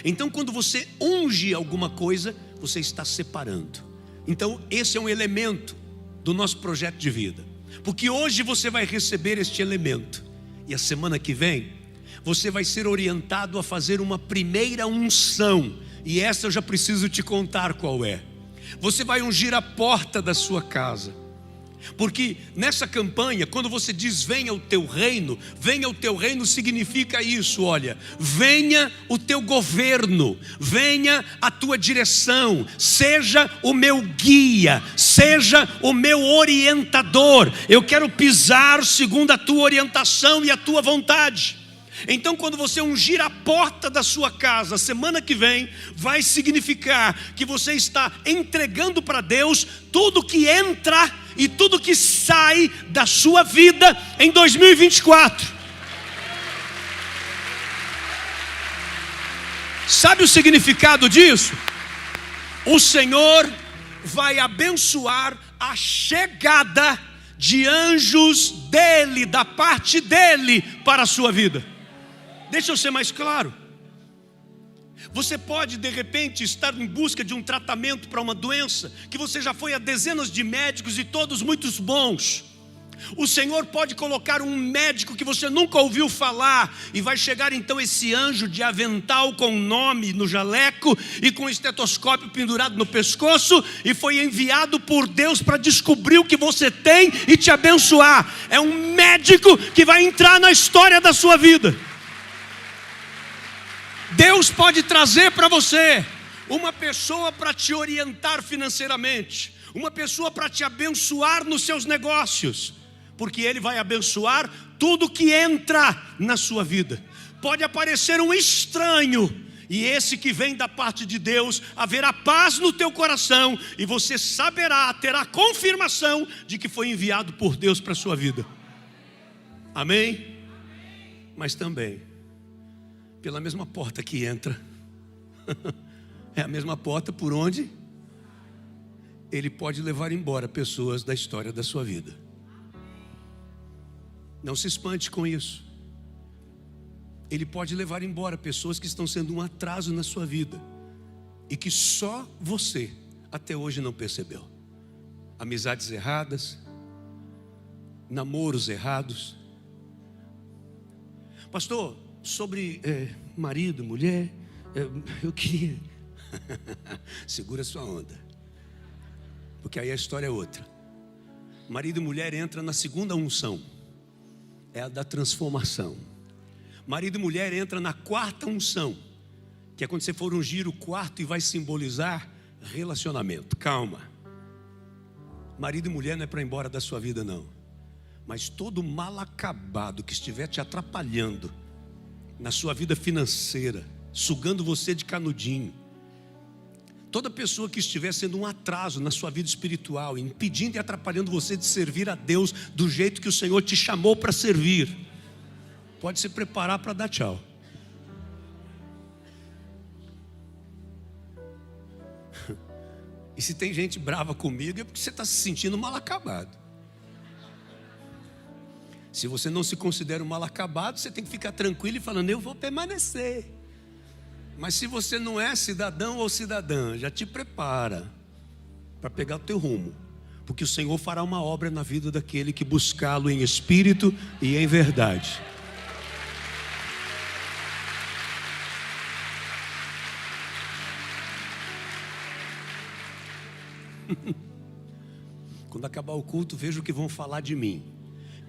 Então quando você unge alguma coisa, você está separando. Então esse é um elemento do nosso projeto de vida, porque hoje você vai receber este elemento, e a semana que vem você vai ser orientado a fazer uma primeira unção, e essa eu já preciso te contar qual é. Você vai ungir a porta da sua casa, porque nessa campanha, quando você diz venha o teu reino significa isso, olha, venha o teu governo, venha a tua direção, seja o meu guia, seja o meu orientador. Eu quero pisar segundo a tua orientação e a tua vontade. Então, quando você ungir a porta da sua casa, semana que vem, vai significar que você está entregando para Deus tudo que entra e tudo que sai da sua vida em 2024. Sabe o significado disso? O Senhor vai abençoar a chegada de anjos dele, da parte dele, para a sua vida. Deixa eu ser mais claro. Você pode de repente estar em busca de um tratamento para uma doença que você já foi a dezenas de médicos e todos muito bons. O Senhor pode colocar um médico que você nunca ouviu falar, e vai chegar então esse anjo de avental com nome no jaleco e com estetoscópio pendurado no pescoço, e foi enviado por Deus para descobrir o que você tem e te abençoar. É um médico que vai entrar na história da sua vida. Deus pode trazer para você uma pessoa para te orientar financeiramente, uma pessoa para te abençoar nos seus negócios, porque Ele vai abençoar tudo que entra na sua vida. Pode aparecer um estranho, e esse que vem da parte de Deus, haverá paz no teu coração, e você saberá, terá confirmação de que foi enviado por Deus para a sua vida. Amém? Mas também, pela mesma porta que entra, é a mesma porta por onde Ele pode levar embora pessoas da história da sua vida. Não se espante com isso. Ele pode levar embora pessoas que estão sendo um atraso na sua vida e que só você até hoje não percebeu. Amizades erradas, namoros errados. Pastor, sobre marido, mulher, eu queria... Segura sua onda, porque aí a história é outra. Marido e mulher entra na segunda unção, é a da transformação. Marido e mulher entra na quarta unção, que é quando você for ungir o quarto e vai simbolizar relacionamento. Calma. Marido e mulher não é para ir embora da sua vida, não. Mas todo mal acabado que estiver te atrapalhando na sua vida financeira, sugando você de canudinho, toda pessoa que estiver sendo um atraso na sua vida espiritual, impedindo e atrapalhando você de servir a Deus do jeito que o Senhor te chamou para servir, pode se preparar para dar tchau. E se tem gente brava comigo, é porque você está se sentindo mal acabado. Se você não se considera um mal acabado, você tem que ficar tranquilo e falando, eu vou permanecer. Mas se você não é cidadão ou cidadã, já te prepara para pegar o teu rumo, porque o Senhor fará uma obra na vida daquele que buscá-lo em espírito e em verdade. Quando acabar o culto, veja o que vão falar de mim.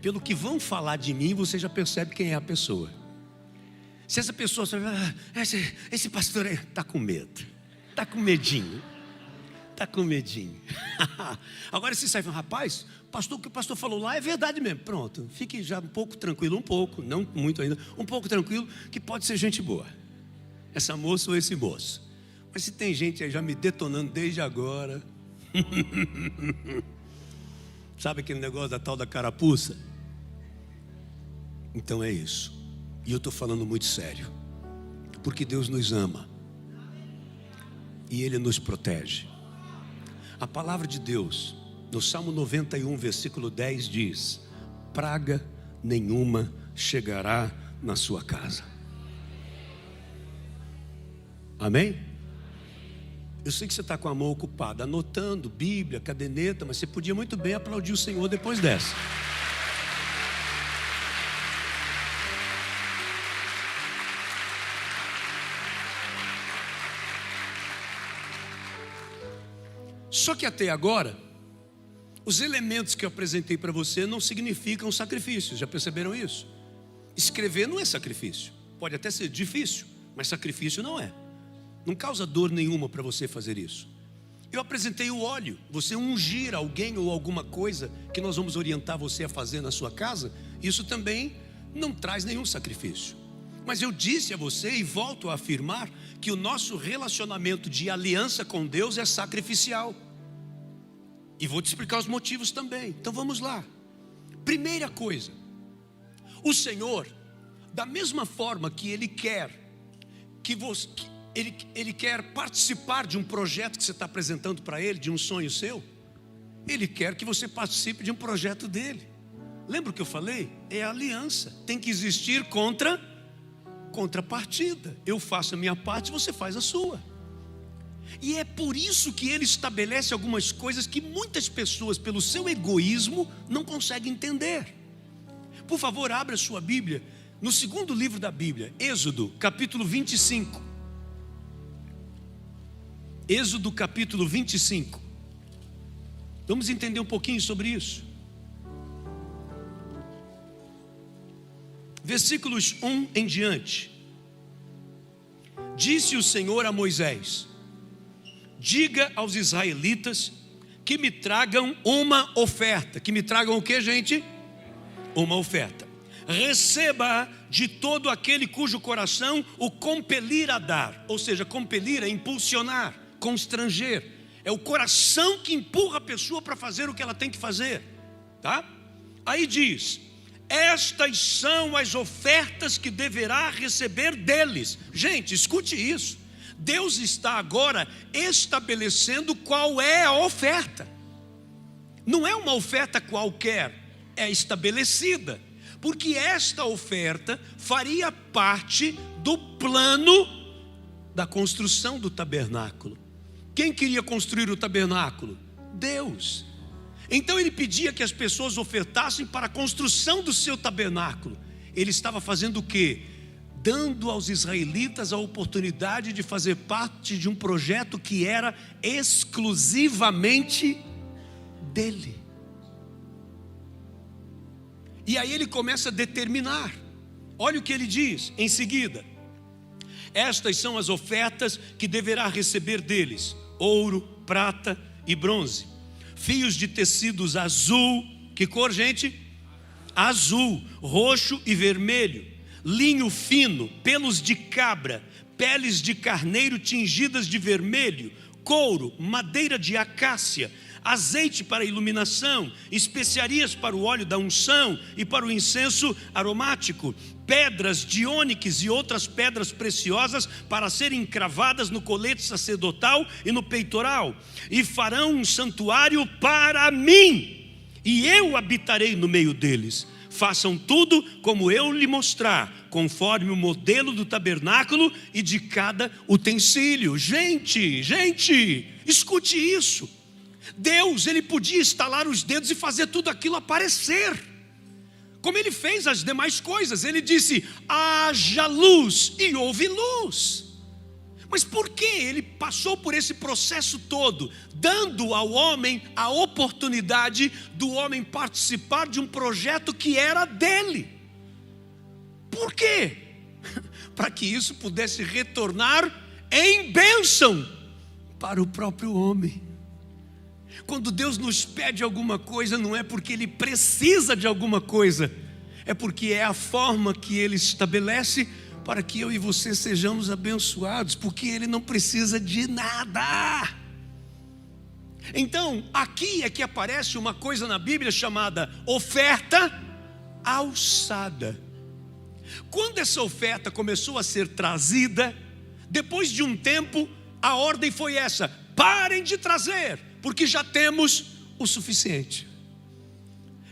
Pelo que vão falar de mim, você já percebe quem é a pessoa. Se essa pessoa, esse pastor está com medo, está com medinho, está com medinho. Agora se sai falando, rapaz, pastor, o que o pastor falou lá é verdade mesmo. Pronto, fique já um pouco tranquilo, um pouco, não muito ainda, um pouco tranquilo, que pode ser gente boa, essa moça ou esse moço. Mas se tem gente aí já me detonando desde agora, sabe aquele negócio da tal da carapuça? Então é isso. E eu estou falando muito sério, porque Deus nos ama e Ele nos protege. A palavra de Deus, no Salmo 91, versículo 10 diz, praga nenhuma chegará na sua casa. Amém? Eu sei que você está com a mão ocupada, anotando Bíblia, caderneta, mas você podia muito bem aplaudir o Senhor depois dessa. Só que até agora, os elementos que eu apresentei para você não significam sacrifícios, já perceberam isso? Escrever não é sacrifício, pode até ser difícil, mas sacrifício não é. Não causa dor nenhuma para você fazer isso. Eu apresentei o óleo, você ungir alguém ou alguma coisa que nós vamos orientar você a fazer na sua casa, isso também não traz nenhum sacrifício. Mas eu disse a você e volto a afirmar que o nosso relacionamento de aliança com Deus é sacrificial. E vou te explicar os motivos também. Então vamos lá. Primeira coisa, o Senhor, da mesma forma que Ele quer que você, Ele quer participar de um projeto que você está apresentando para Ele, de um sonho seu, Ele quer que você participe de um projeto dele. Lembra o que eu falei? É aliança. Tem que existir contrapartida. Eu faço a minha parte, você faz a sua. E é por isso que Ele estabelece algumas coisas que muitas pessoas, pelo seu egoísmo, não conseguem entender. Por favor, abra a sua Bíblia no segundo livro da Bíblia, Êxodo, capítulo 25. Êxodo, capítulo 25. Vamos entender um pouquinho sobre isso. Versículos 1 em diante. Disse o Senhor a Moisés: diga aos israelitas que me tragam uma oferta. Que me tragam o que, gente? Uma oferta. Receba de todo aquele cujo coração o compelir a dar. Ou seja, compelir é impulsionar, constranger. É o coração que empurra a pessoa para fazer o que ela tem que fazer, tá? Aí diz: estas são as ofertas que deverá receber deles. Gente, escute isso. Deus está agora estabelecendo qual é a oferta. Não é uma oferta qualquer, é estabelecida. Porque esta oferta faria parte do plano da construção do tabernáculo. Quem queria construir o tabernáculo? Deus. Então Ele pedia que as pessoas ofertassem para a construção do seu tabernáculo. Ele estava fazendo o quê? Dando aos israelitas a oportunidade de fazer parte de um projeto que era exclusivamente dele. E aí Ele começa a determinar. Olha o que Ele diz em seguida: estas são as ofertas que deverá receber deles: ouro, prata e bronze, fios de tecidos azul. Que cor, gente? Azul, roxo e vermelho, linho fino, pelos de cabra, peles de carneiro tingidas de vermelho, couro, madeira de acácia, azeite para iluminação, especiarias para o óleo da unção e para o incenso aromático, pedras de ônix e outras pedras preciosas para serem cravadas no colete sacerdotal e no peitoral. E farão um santuário para mim, e eu habitarei no meio deles. Façam tudo como eu lhe mostrar, conforme o modelo do tabernáculo e de cada utensílio. Gente, escute isso. Deus, Ele podia estalar os dedos e fazer tudo aquilo aparecer, como Ele fez as demais coisas. Ele disse: haja luz, e houve luz. Mas por que Ele passou por esse processo todo, dando ao homem a oportunidade do homem participar de um projeto que era dele? Por quê? Para que isso pudesse retornar em bênção para o próprio homem. Quando Deus nos pede alguma coisa, não é porque Ele precisa de alguma coisa, é porque é a forma que Ele estabelece para que eu e você sejamos abençoados, porque Ele não precisa de nada. Então, aqui é que aparece uma coisa na Bíblia chamada oferta alçada. Quando essa oferta começou a ser trazida, depois de um tempo, a ordem foi essa: parem de trazer, porque já temos o suficiente.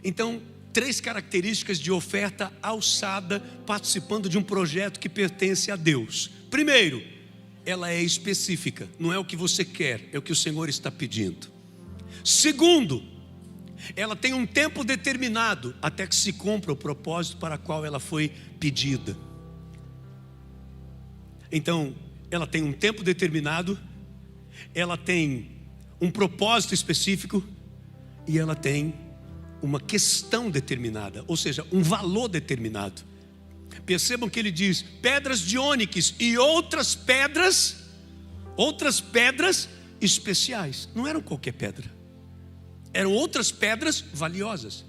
Então, 3 características de oferta alçada participando de um projeto que pertence a Deus. Primeiro, ela é específica, não é o que você quer, é o que o Senhor está pedindo. Segundo, ela tem um tempo determinado até que se cumpra o propósito para o qual ela foi pedida. Então, ela tem um tempo determinado, ela tem um propósito específico e ela tem uma questão determinada, ou seja, um valor determinado. Percebam que ele diz: pedras de ônix e outras pedras especiais. Não eram qualquer pedra, eram outras pedras valiosas.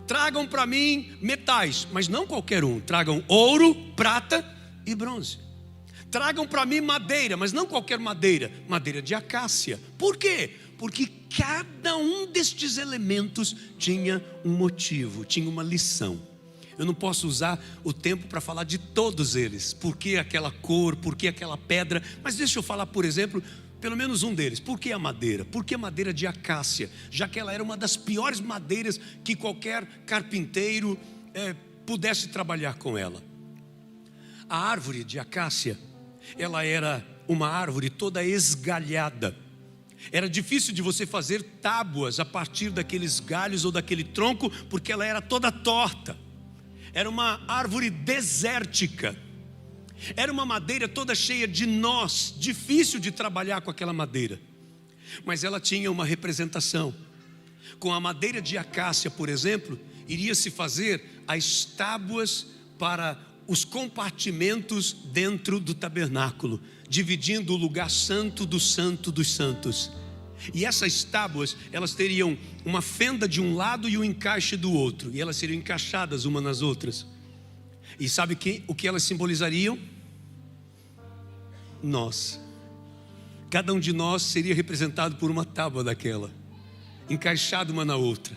Tragam para mim metais, mas não qualquer um. Tragam ouro, prata e bronze. Tragam para mim madeira, mas não qualquer madeira, madeira de acácia. Por quê? Porque cada um destes elementos tinha um motivo, tinha uma lição. Eu não posso usar o tempo para falar de todos eles. Por que aquela cor, por que aquela pedra? Mas deixa eu falar, por exemplo, pelo menos um deles. Por que a madeira? Por que a madeira de acácia? Já que ela era uma das piores madeiras que qualquer carpinteiro pudesse trabalhar com ela. A árvore de acácia, ela era uma árvore toda esgalhada. Era difícil de você fazer tábuas a partir daqueles galhos ou daquele tronco, porque ela era toda torta. Era uma árvore desértica. Era uma madeira toda cheia de nós, difícil de trabalhar com aquela madeira. Mas ela tinha uma representação. Com a madeira de acácia, por exemplo, iria-se fazer as tábuas para os compartimentos dentro do tabernáculo, dividindo o lugar santo dos santos. E essas tábuas, elas teriam uma fenda de um lado e um encaixe do outro, e elas seriam encaixadas umas nas outras. E sabe o que elas simbolizariam? Nós. Cada um de nós seria representado por uma tábua daquela, encaixada uma na outra,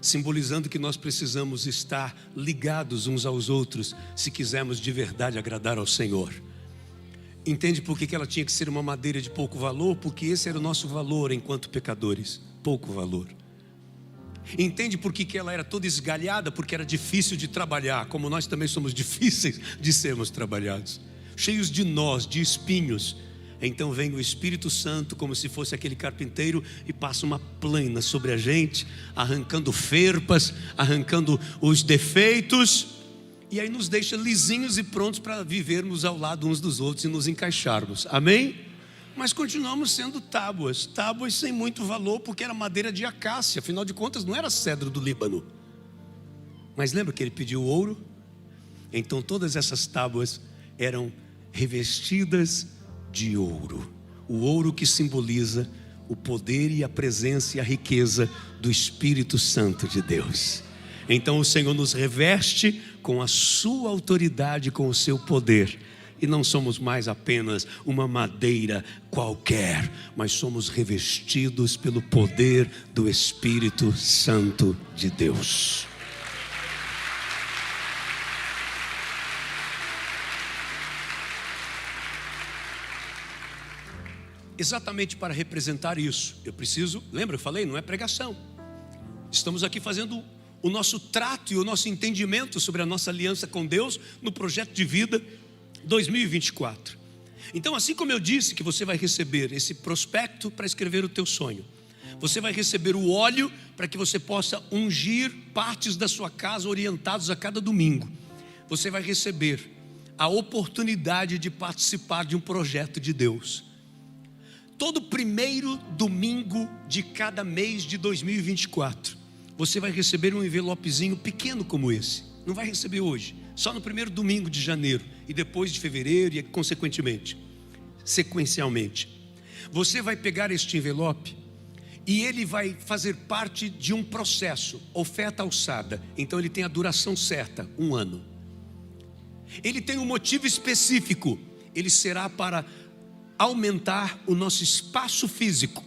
simbolizando que nós precisamos estar ligados uns aos outros, se quisermos de verdade agradar ao Senhor. Entende por que ela tinha que ser uma madeira de pouco valor? Porque esse era o nosso valor enquanto pecadores, pouco valor. Entende por que ela era toda esgalhada? Porque era difícil de trabalhar, como nós também somos difíceis de sermos trabalhados, cheios de nós, de espinhos. Então vem o Espírito Santo como se fosse aquele carpinteiro e passa uma plana sobre a gente, arrancando ferpas, arrancando os defeitos, e aí nos deixa lisinhos e prontos para vivermos ao lado uns dos outros e nos encaixarmos, amém? Mas continuamos sendo tábuas sem muito valor, porque era madeira de acácia, afinal de contas não era cedro do Líbano. Mas lembra que ele pediu ouro? Então todas essas tábuas eram revestidas de ouro, o ouro que simboliza o poder e a presença e a riqueza do Espírito Santo de Deus. Então o Senhor nos reveste com a sua autoridade, com o seu poder, e não somos mais apenas uma madeira qualquer, mas somos revestidos pelo poder do Espírito Santo de Deus. Exatamente para representar isso, eu preciso, lembra, eu falei, não é pregação. Estamos aqui fazendo o nosso trato e o nosso entendimento sobre a nossa aliança com Deus no projeto de vida 2024. Então, assim como eu disse que você vai receber esse prospecto para escrever o teu sonho, você vai receber o óleo para que você possa ungir partes da sua casa orientados a cada domingo. Você vai receber a oportunidade de participar de um projeto de Deus. Todo primeiro domingo de cada mês de 2024, você vai receber um envelopezinho pequeno como esse. Não vai receber hoje, só no primeiro domingo de janeiro, e depois de fevereiro e sequencialmente. Você vai pegar este envelope e ele vai fazer parte de um processo, oferta alçada. Então ele tem a duração certa, 1 ano. Ele tem um motivo específico, ele será para aumentar o nosso espaço físico.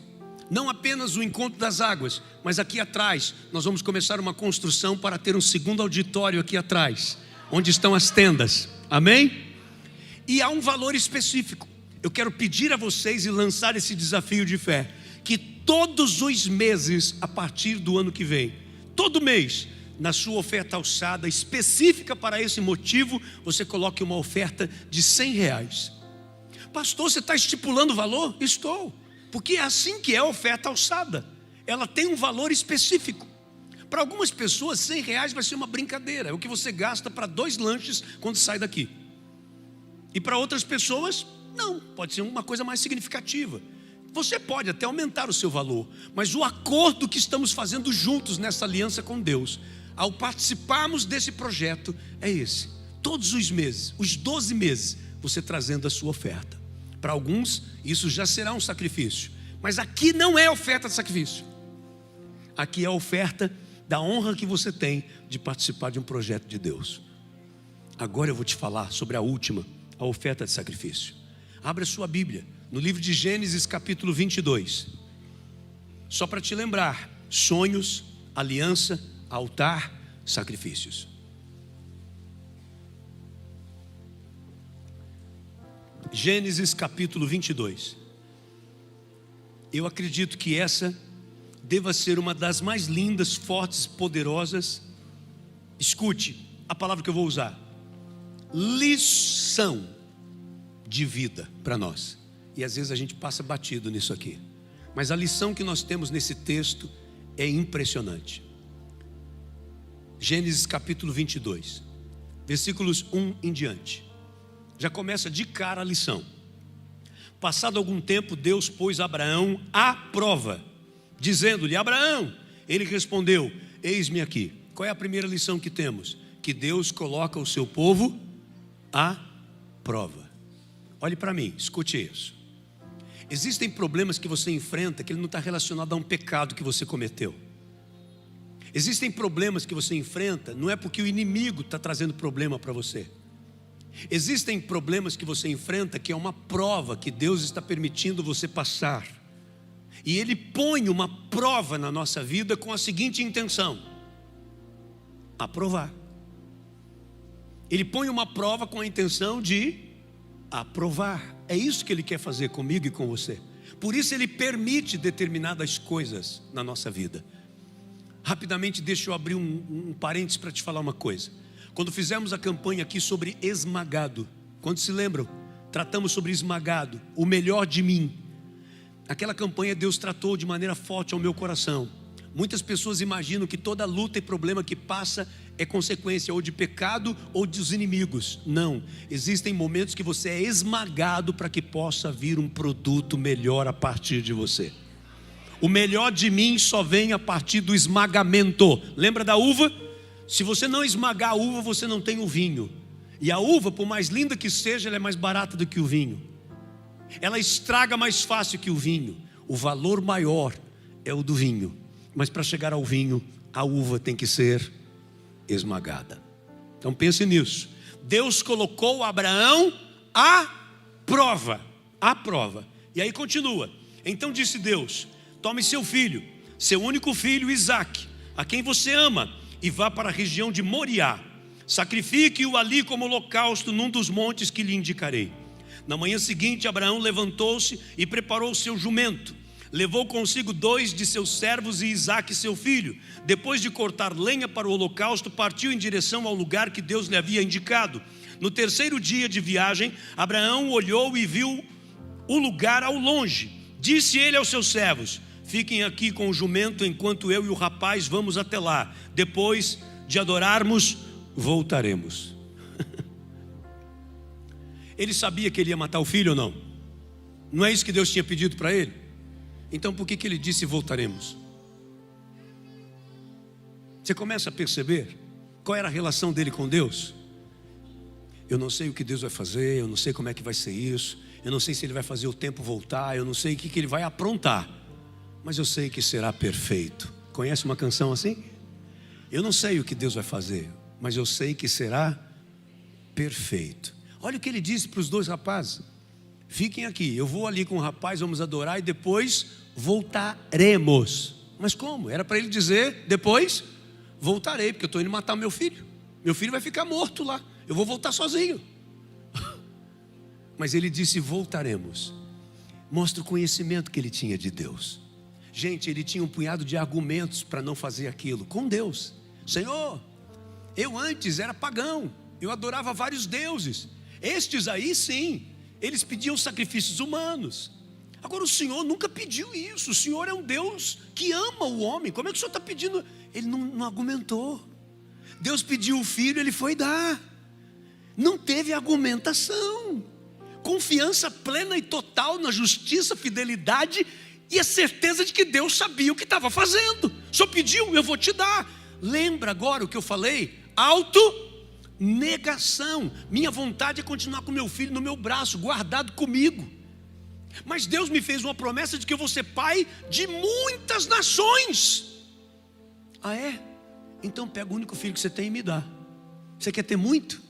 Não apenas o encontro das águas, mas aqui atrás nós vamos começar uma construção para ter um segundo auditório aqui atrás, onde estão as tendas, amém? E há um valor específico. Eu quero pedir a vocês e lançar esse desafio de fé, que todos os meses, a partir do ano que vem, todo mês, na sua oferta alçada específica para esse motivo, você coloque uma oferta de R$100. Pastor, você está estipulando o valor? Estou. Porque é assim que é a oferta alçada. Ela tem um valor específico. Para algumas pessoas, R$100 vai ser uma brincadeira. É o que você gasta para 2 lanches quando sai daqui. E para outras pessoas, não. Pode ser uma coisa mais significativa. Você pode até aumentar o seu valor. Mas o acordo que estamos fazendo juntos nessa aliança com Deus, ao participarmos desse projeto, é esse. Todos os meses, os 12 meses, você trazendo a sua oferta. Para alguns, isso já será um sacrifício. Mas aqui não é oferta de sacrifício. Aqui é a oferta da honra que você tem de participar de um projeto de Deus. Agora eu vou te falar sobre a última a oferta de sacrifício. Abra sua Bíblia, no livro de Gênesis capítulo 22. Só para te lembrar, sonhos, aliança, altar, sacrifícios. Gênesis capítulo 22. Eu acredito que essa deva ser uma das mais lindas, fortes, poderosas. Escute a palavra que eu vou usar: lição de vida para nós. E às vezes a gente passa batido nisso aqui, mas a lição que nós temos nesse texto é impressionante. Gênesis capítulo 22, versículos 1 em diante. Já começa de cara a lição. Passado algum tempo, Deus pôs Abraão à prova, dizendo-lhe: Abraão. Ele respondeu: eis-me aqui. Qual é a primeira lição que temos? Que Deus coloca o seu povo à prova. Olhe para mim, escute isso. Existem problemas que você enfrenta que ele não está relacionado a um pecado que você cometeu. Existem problemas que você enfrenta, não é porque o inimigo está trazendo problema para você. Existem problemas que você enfrenta que é uma prova que Deus está permitindo você passar. E Ele põe uma prova na nossa vida com a seguinte intenção: aprovar. Ele põe uma prova com a intenção de aprovar. É isso que Ele quer fazer comigo e com você. Por isso Ele permite determinadas coisas na nossa vida. Rapidamente deixa eu abrir um parênteses para te falar uma coisa. Quando fizemos a campanha aqui sobre esmagado, quando se lembram? Tratamos sobre esmagado, o melhor de mim. Aquela campanha Deus tratou de maneira forte ao meu coração. Muitas pessoas imaginam que toda luta e problema que passa é consequência ou de pecado ou dos inimigos. Não, existem momentos que você é esmagado para que possa vir um produto melhor a partir de você. O melhor de mim só vem a partir do esmagamento. Lembra da uva? Se você não esmagar a uva, você não tem o vinho. E a uva, por mais linda que seja, ela é mais barata do que o vinho. Ela estraga mais fácil que o vinho. O valor maior é o do vinho. Mas para chegar ao vinho, a uva tem que ser esmagada. Então pense nisso. Deus colocou Abraão à prova. À prova. E aí continua. Então disse Deus: tome seu filho, seu único filho Isaque, a quem você ama, e vá para a região de Moriá. Sacrifique-o ali como holocausto num dos montes que lhe indicarei. Na manhã seguinte, Abraão levantou-se e preparou o seu jumento. Levou consigo 2 de seus servos e Isaque seu filho. Depois de cortar lenha para o holocausto, partiu em direção ao lugar que Deus lhe havia indicado. No terceiro dia de viagem, Abraão olhou e viu o lugar ao longe. Disse ele aos seus servos: fiquem aqui com o jumento enquanto eu e o rapaz vamos até lá. Depois de adorarmos, voltaremos. Ele sabia que ele ia matar o filho ou não? Não é isso que Deus tinha pedido para ele? Então por que ele disse voltaremos? Você começa a perceber qual era a relação dele com Deus? Eu não sei o que Deus vai fazer, eu não sei como é que vai ser isso, eu não sei se ele vai fazer o tempo voltar, eu não sei o que ele vai aprontar, mas eu sei que será perfeito. Conhece uma canção assim? Eu não sei o que Deus vai fazer, mas eu sei que será perfeito. Olha o que ele disse para os 2 rapazes: fiquem aqui, eu vou ali com o rapaz, vamos adorar e depois voltaremos. Mas como? Era para ele dizer: depois voltarei, porque eu estou indo matar meu filho. Meu filho vai ficar morto lá, eu vou voltar sozinho. Mas ele disse: voltaremos. Mostra o conhecimento que ele tinha de Deus. Gente, ele tinha um punhado de argumentos para não fazer aquilo com Deus. Senhor, eu antes era pagão, eu adorava vários deuses. Estes aí sim, eles pediam sacrifícios humanos. Agora o Senhor nunca pediu isso. O Senhor é um Deus que ama o homem. Como é que o Senhor está pedindo? Ele não argumentou. Deus pediu o filho, ele foi dar. Não teve argumentação. Confiança plena e total na justiça, fidelidade e a certeza de que Deus sabia o que estava fazendo. Só pediu, eu vou te dar. Lembra agora o que eu falei? Autonegação. Minha vontade é continuar com meu filho no meu braço, guardado comigo. Mas Deus me fez uma promessa de que eu vou ser pai de muitas nações. Ah é? Então pega o único filho que você tem e me dá. Você quer ter muito?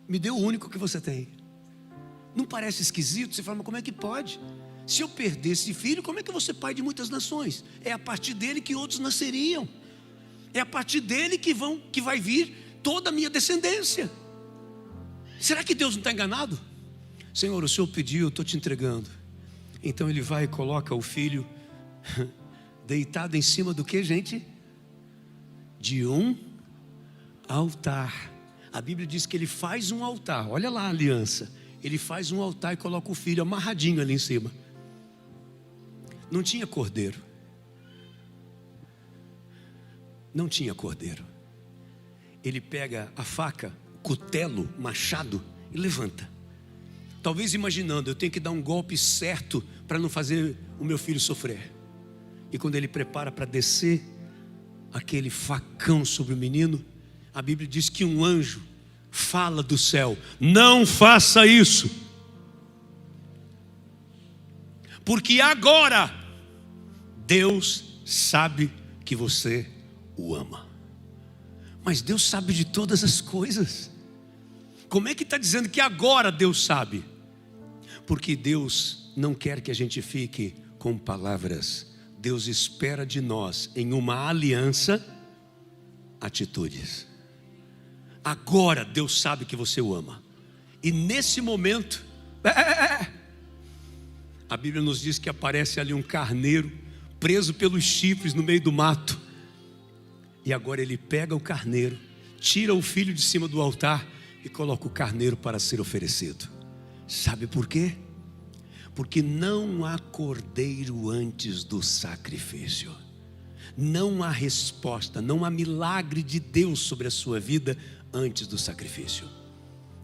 Me dê o único que você tem. Não parece esquisito? Você fala, mas como é que pode? Se eu perder esse filho, como é que eu vou ser pai de muitas nações? É a partir dele que outros nasceriam. É a partir dele que vai vir toda a minha descendência. Será que Deus não está enganado? Senhor, o Senhor pediu, eu estou te entregando. Então ele vai e coloca o filho deitado em cima do que, gente? De um altar. A Bíblia diz que ele faz um altar. Olha lá a aliança. Ele faz um altar e coloca o filho amarradinho ali em cima. Não tinha cordeiro. Não tinha cordeiro. Ele pega a faca, cutelo, machado e levanta. Talvez imaginando, eu tenho que dar um golpe certo para não fazer o meu filho sofrer. E quando ele prepara para descer aquele facão sobre o menino, a Bíblia diz que um anjo fala do céu: não faça isso, porque agora Deus sabe que você o ama. Mas Deus sabe de todas as coisas. Como é que está dizendo que agora Deus sabe? Porque Deus não quer que a gente fique com palavras. Deus espera de nós, em uma aliança, atitudes. Agora Deus sabe que você o ama. E nesse momento, a Bíblia nos diz que aparece ali um carneiro, preso pelos chifres no meio do mato. E agora ele pega o carneiro, tira o filho de cima do altar e coloca o carneiro para ser oferecido. Sabe por quê? Porque não há cordeiro antes do sacrifício. Não há resposta, não há milagre de Deus sobre a sua vida antes do sacrifício.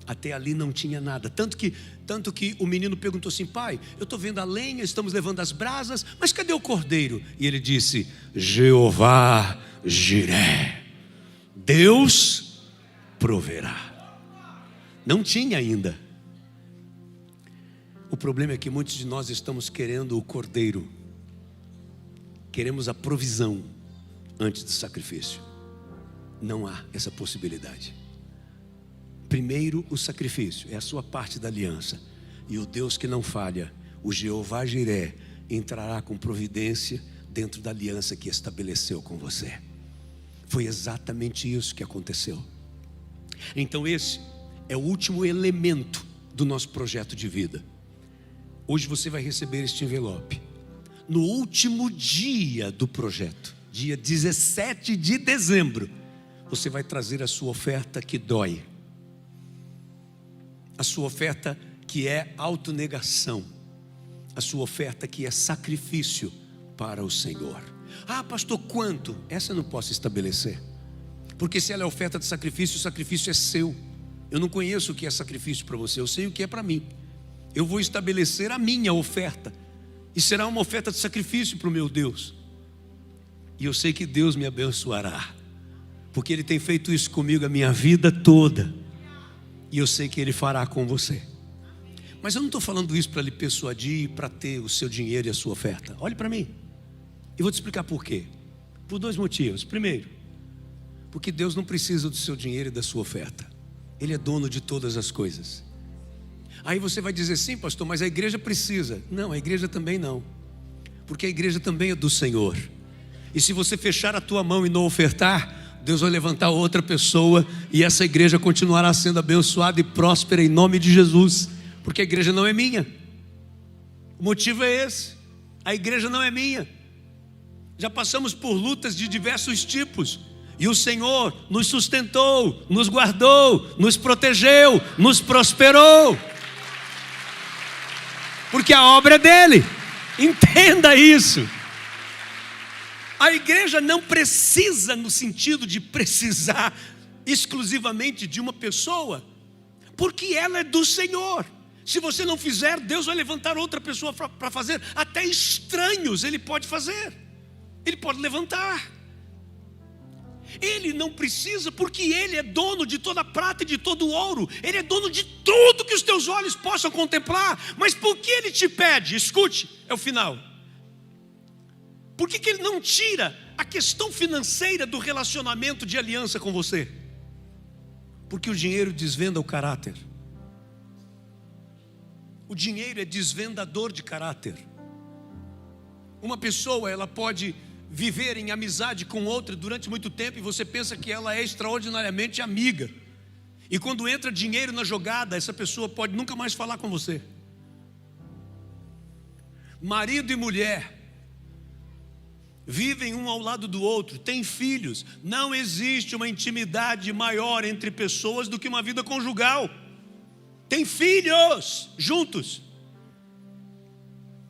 Até ali não tinha nada. Tanto que o menino perguntou assim: pai, eu estou vendo a lenha, estamos levando as brasas, mas cadê o cordeiro? E ele disse: Jeová Jiré, Deus proverá. Não tinha ainda. O problema é que muitos de nós estamos querendo o cordeiro, queremos a provisão antes do sacrifício. Não há essa possibilidade. Primeiro o sacrifício, é a sua parte da aliança. E o Deus que não falha, o Jeová Jiré, entrará com providência dentro da aliança que estabeleceu com você. Foi exatamente isso que aconteceu. Então esse é o último elemento do nosso projeto de vida. Hoje você vai receber este envelope. No último dia do projeto, dia 17 de dezembro, você vai trazer a sua oferta que dói. A sua oferta que é autonegação. A sua oferta que é sacrifício para o Senhor. Ah, pastor, quanto? Essa eu não posso estabelecer. Porque se ela é oferta de sacrifício, o sacrifício é seu. Eu não conheço o que é sacrifício para você, eu sei o que é para mim. Eu vou estabelecer a minha oferta. E será uma oferta de sacrifício para o meu Deus. E eu sei que Deus me abençoará. Porque Ele tem feito isso comigo a minha vida toda. E eu sei que Ele fará com você. Mas eu não estou falando isso para lhe persuadir, para ter o seu dinheiro e a sua oferta. Olhe para mim. E vou te explicar por quê. Por dois motivos. Primeiro, porque Deus não precisa do seu dinheiro e da sua oferta. Ele é dono de todas as coisas. Aí você vai dizer: sim, pastor, mas a igreja precisa. Não, a igreja também não. Porque a igreja também é do Senhor. E se você fechar a tua mão e não ofertar, Deus vai levantar outra pessoa e essa igreja continuará sendo abençoada e próspera em nome de Jesus. Porque a igreja não é minha. O motivo é esse. A igreja não é minha. Já passamos por lutas de diversos tipos. E o Senhor nos sustentou, nos guardou, nos protegeu, nos prosperou. Porque a obra é dele. Entenda isso. A igreja não precisa no sentido de precisar exclusivamente de uma pessoa, porque ela é do Senhor. Se você não fizer, Deus vai levantar outra pessoa para fazer. Até estranhos Ele pode fazer. Ele pode levantar. Ele não precisa, porque Ele é dono de toda a prata e de todo o ouro. Ele é dono de tudo que os teus olhos possam contemplar. Mas por que Ele te pede? Escute, é o final. Por que Ele não tira a questão financeira do relacionamento de aliança com você? Porque o dinheiro desvenda o caráter. O dinheiro é desvendador de caráter. Uma pessoa, ela pode viver em amizade com outra durante muito tempo e você pensa que ela é extraordinariamente amiga. E quando entra dinheiro na jogada, essa pessoa pode nunca mais falar com você. Marido e mulher vivem um ao lado do outro, têm filhos. Não existe uma intimidade maior entre pessoas do que uma vida conjugal. Tem filhos juntos.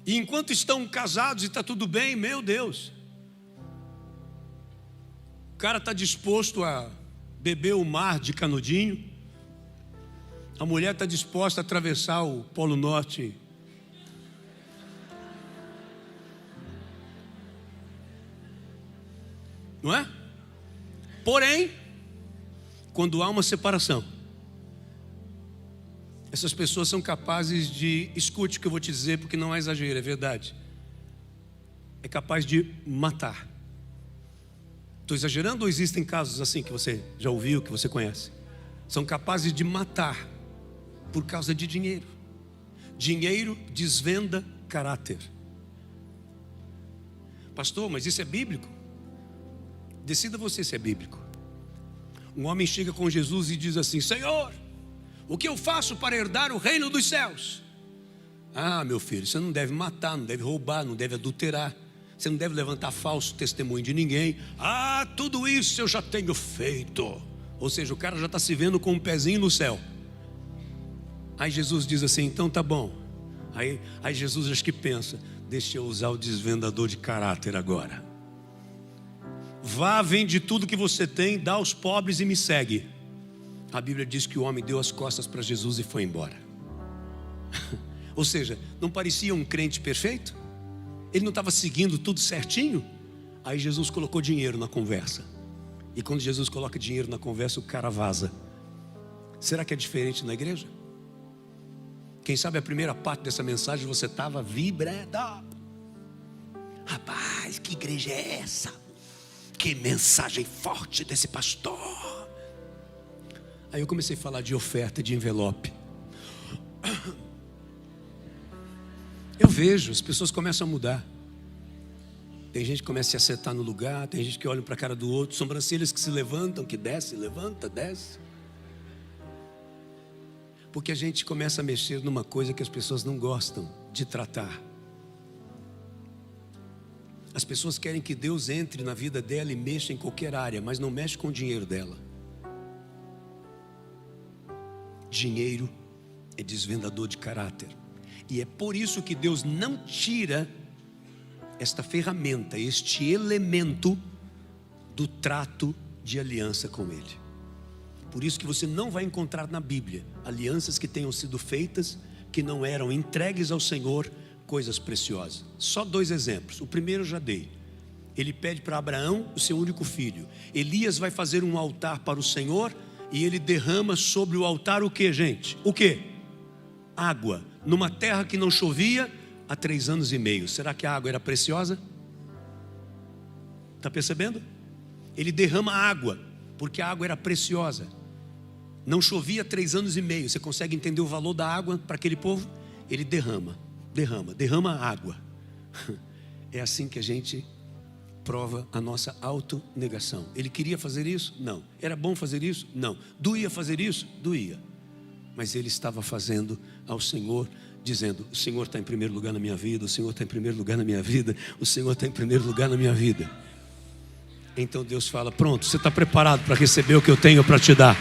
E enquanto estão casados e está tudo bem, meu Deus, o cara está disposto a beber o mar de canudinho, a mulher está disposta a atravessar o Polo Norte. Não é? Porém, quando há uma separação, essas pessoas são capazes de, escute o que eu vou te dizer, porque não é exagero, é verdade. É capaz de matar. Estou exagerando ou existem casos assim que você já ouviu, que você conhece? São capazes de matar por causa de dinheiro. Dinheiro desvenda caráter. Pastor, mas isso é bíblico? Decida você se é bíblico. Um homem chega com Jesus e diz assim: Senhor, o que eu faço para herdar o reino dos céus? Ah, meu filho, você não deve matar, não deve roubar, não deve adulterar, você não deve levantar falso testemunho de ninguém. Ah, tudo isso eu já tenho feito. Ou seja, o cara já está se vendo com um pezinho no céu. Aí Jesus diz assim: então tá bom. Aí Jesus acho que pensa: deixa eu usar o desvendador de caráter agora. Vá, vende tudo que você tem, dá aos pobres e me segue. A Bíblia diz que o homem deu as costas para Jesus e foi embora. Ou seja, não parecia um crente perfeito? Ele não estava seguindo tudo certinho? Aí Jesus colocou dinheiro na conversa. E quando Jesus coloca dinheiro na conversa, o cara vaza. Será que é diferente na igreja? Quem sabe a primeira parte dessa mensagem você estava vibrando. Rapaz, que igreja é essa? Que mensagem forte desse pastor. Aí eu comecei a falar de oferta, de envelope. Eu vejo, as pessoas começam a mudar. Tem gente que começa a se acertar no lugar, tem gente que olha para a cara do outro, sobrancelhas que se levantam, que desce, levanta, desce. Porque a gente começa a mexer numa coisa que as pessoas não gostam de tratar. As pessoas querem que Deus entre na vida dela e mexa em qualquer área, mas não mexe com o dinheiro dela. Dinheiro é desvendador de caráter. E é por isso que Deus não tira esta ferramenta, este elemento do trato de aliança com Ele. Por isso que você não vai encontrar na Bíblia alianças que tenham sido feitas, que não eram entregues ao Senhor, coisas preciosas. Só 2 exemplos. O primeiro eu já dei. Ele pede para Abraão o seu único filho. Elias vai fazer um altar para o Senhor e ele derrama sobre o altar o que, gente? O que? Água. Numa terra que não chovia há 3 anos e meio. Será que a água era preciosa? Está percebendo? Ele derrama água, porque a água era preciosa. Não chovia há 3 anos e meio. Você consegue entender o valor da água para aquele povo? Ele derrama água. É assim que a gente prova a nossa autonegação. Ele queria fazer isso? Não. Era bom fazer isso? Não. Doía fazer isso? Doía. Mas ele estava fazendo ao Senhor, dizendo: o Senhor está em primeiro lugar na minha vida, o Senhor está em primeiro lugar na minha vida, o Senhor está em primeiro lugar na minha vida. Então Deus fala: pronto, você está preparado para receber o que eu tenho para te dar?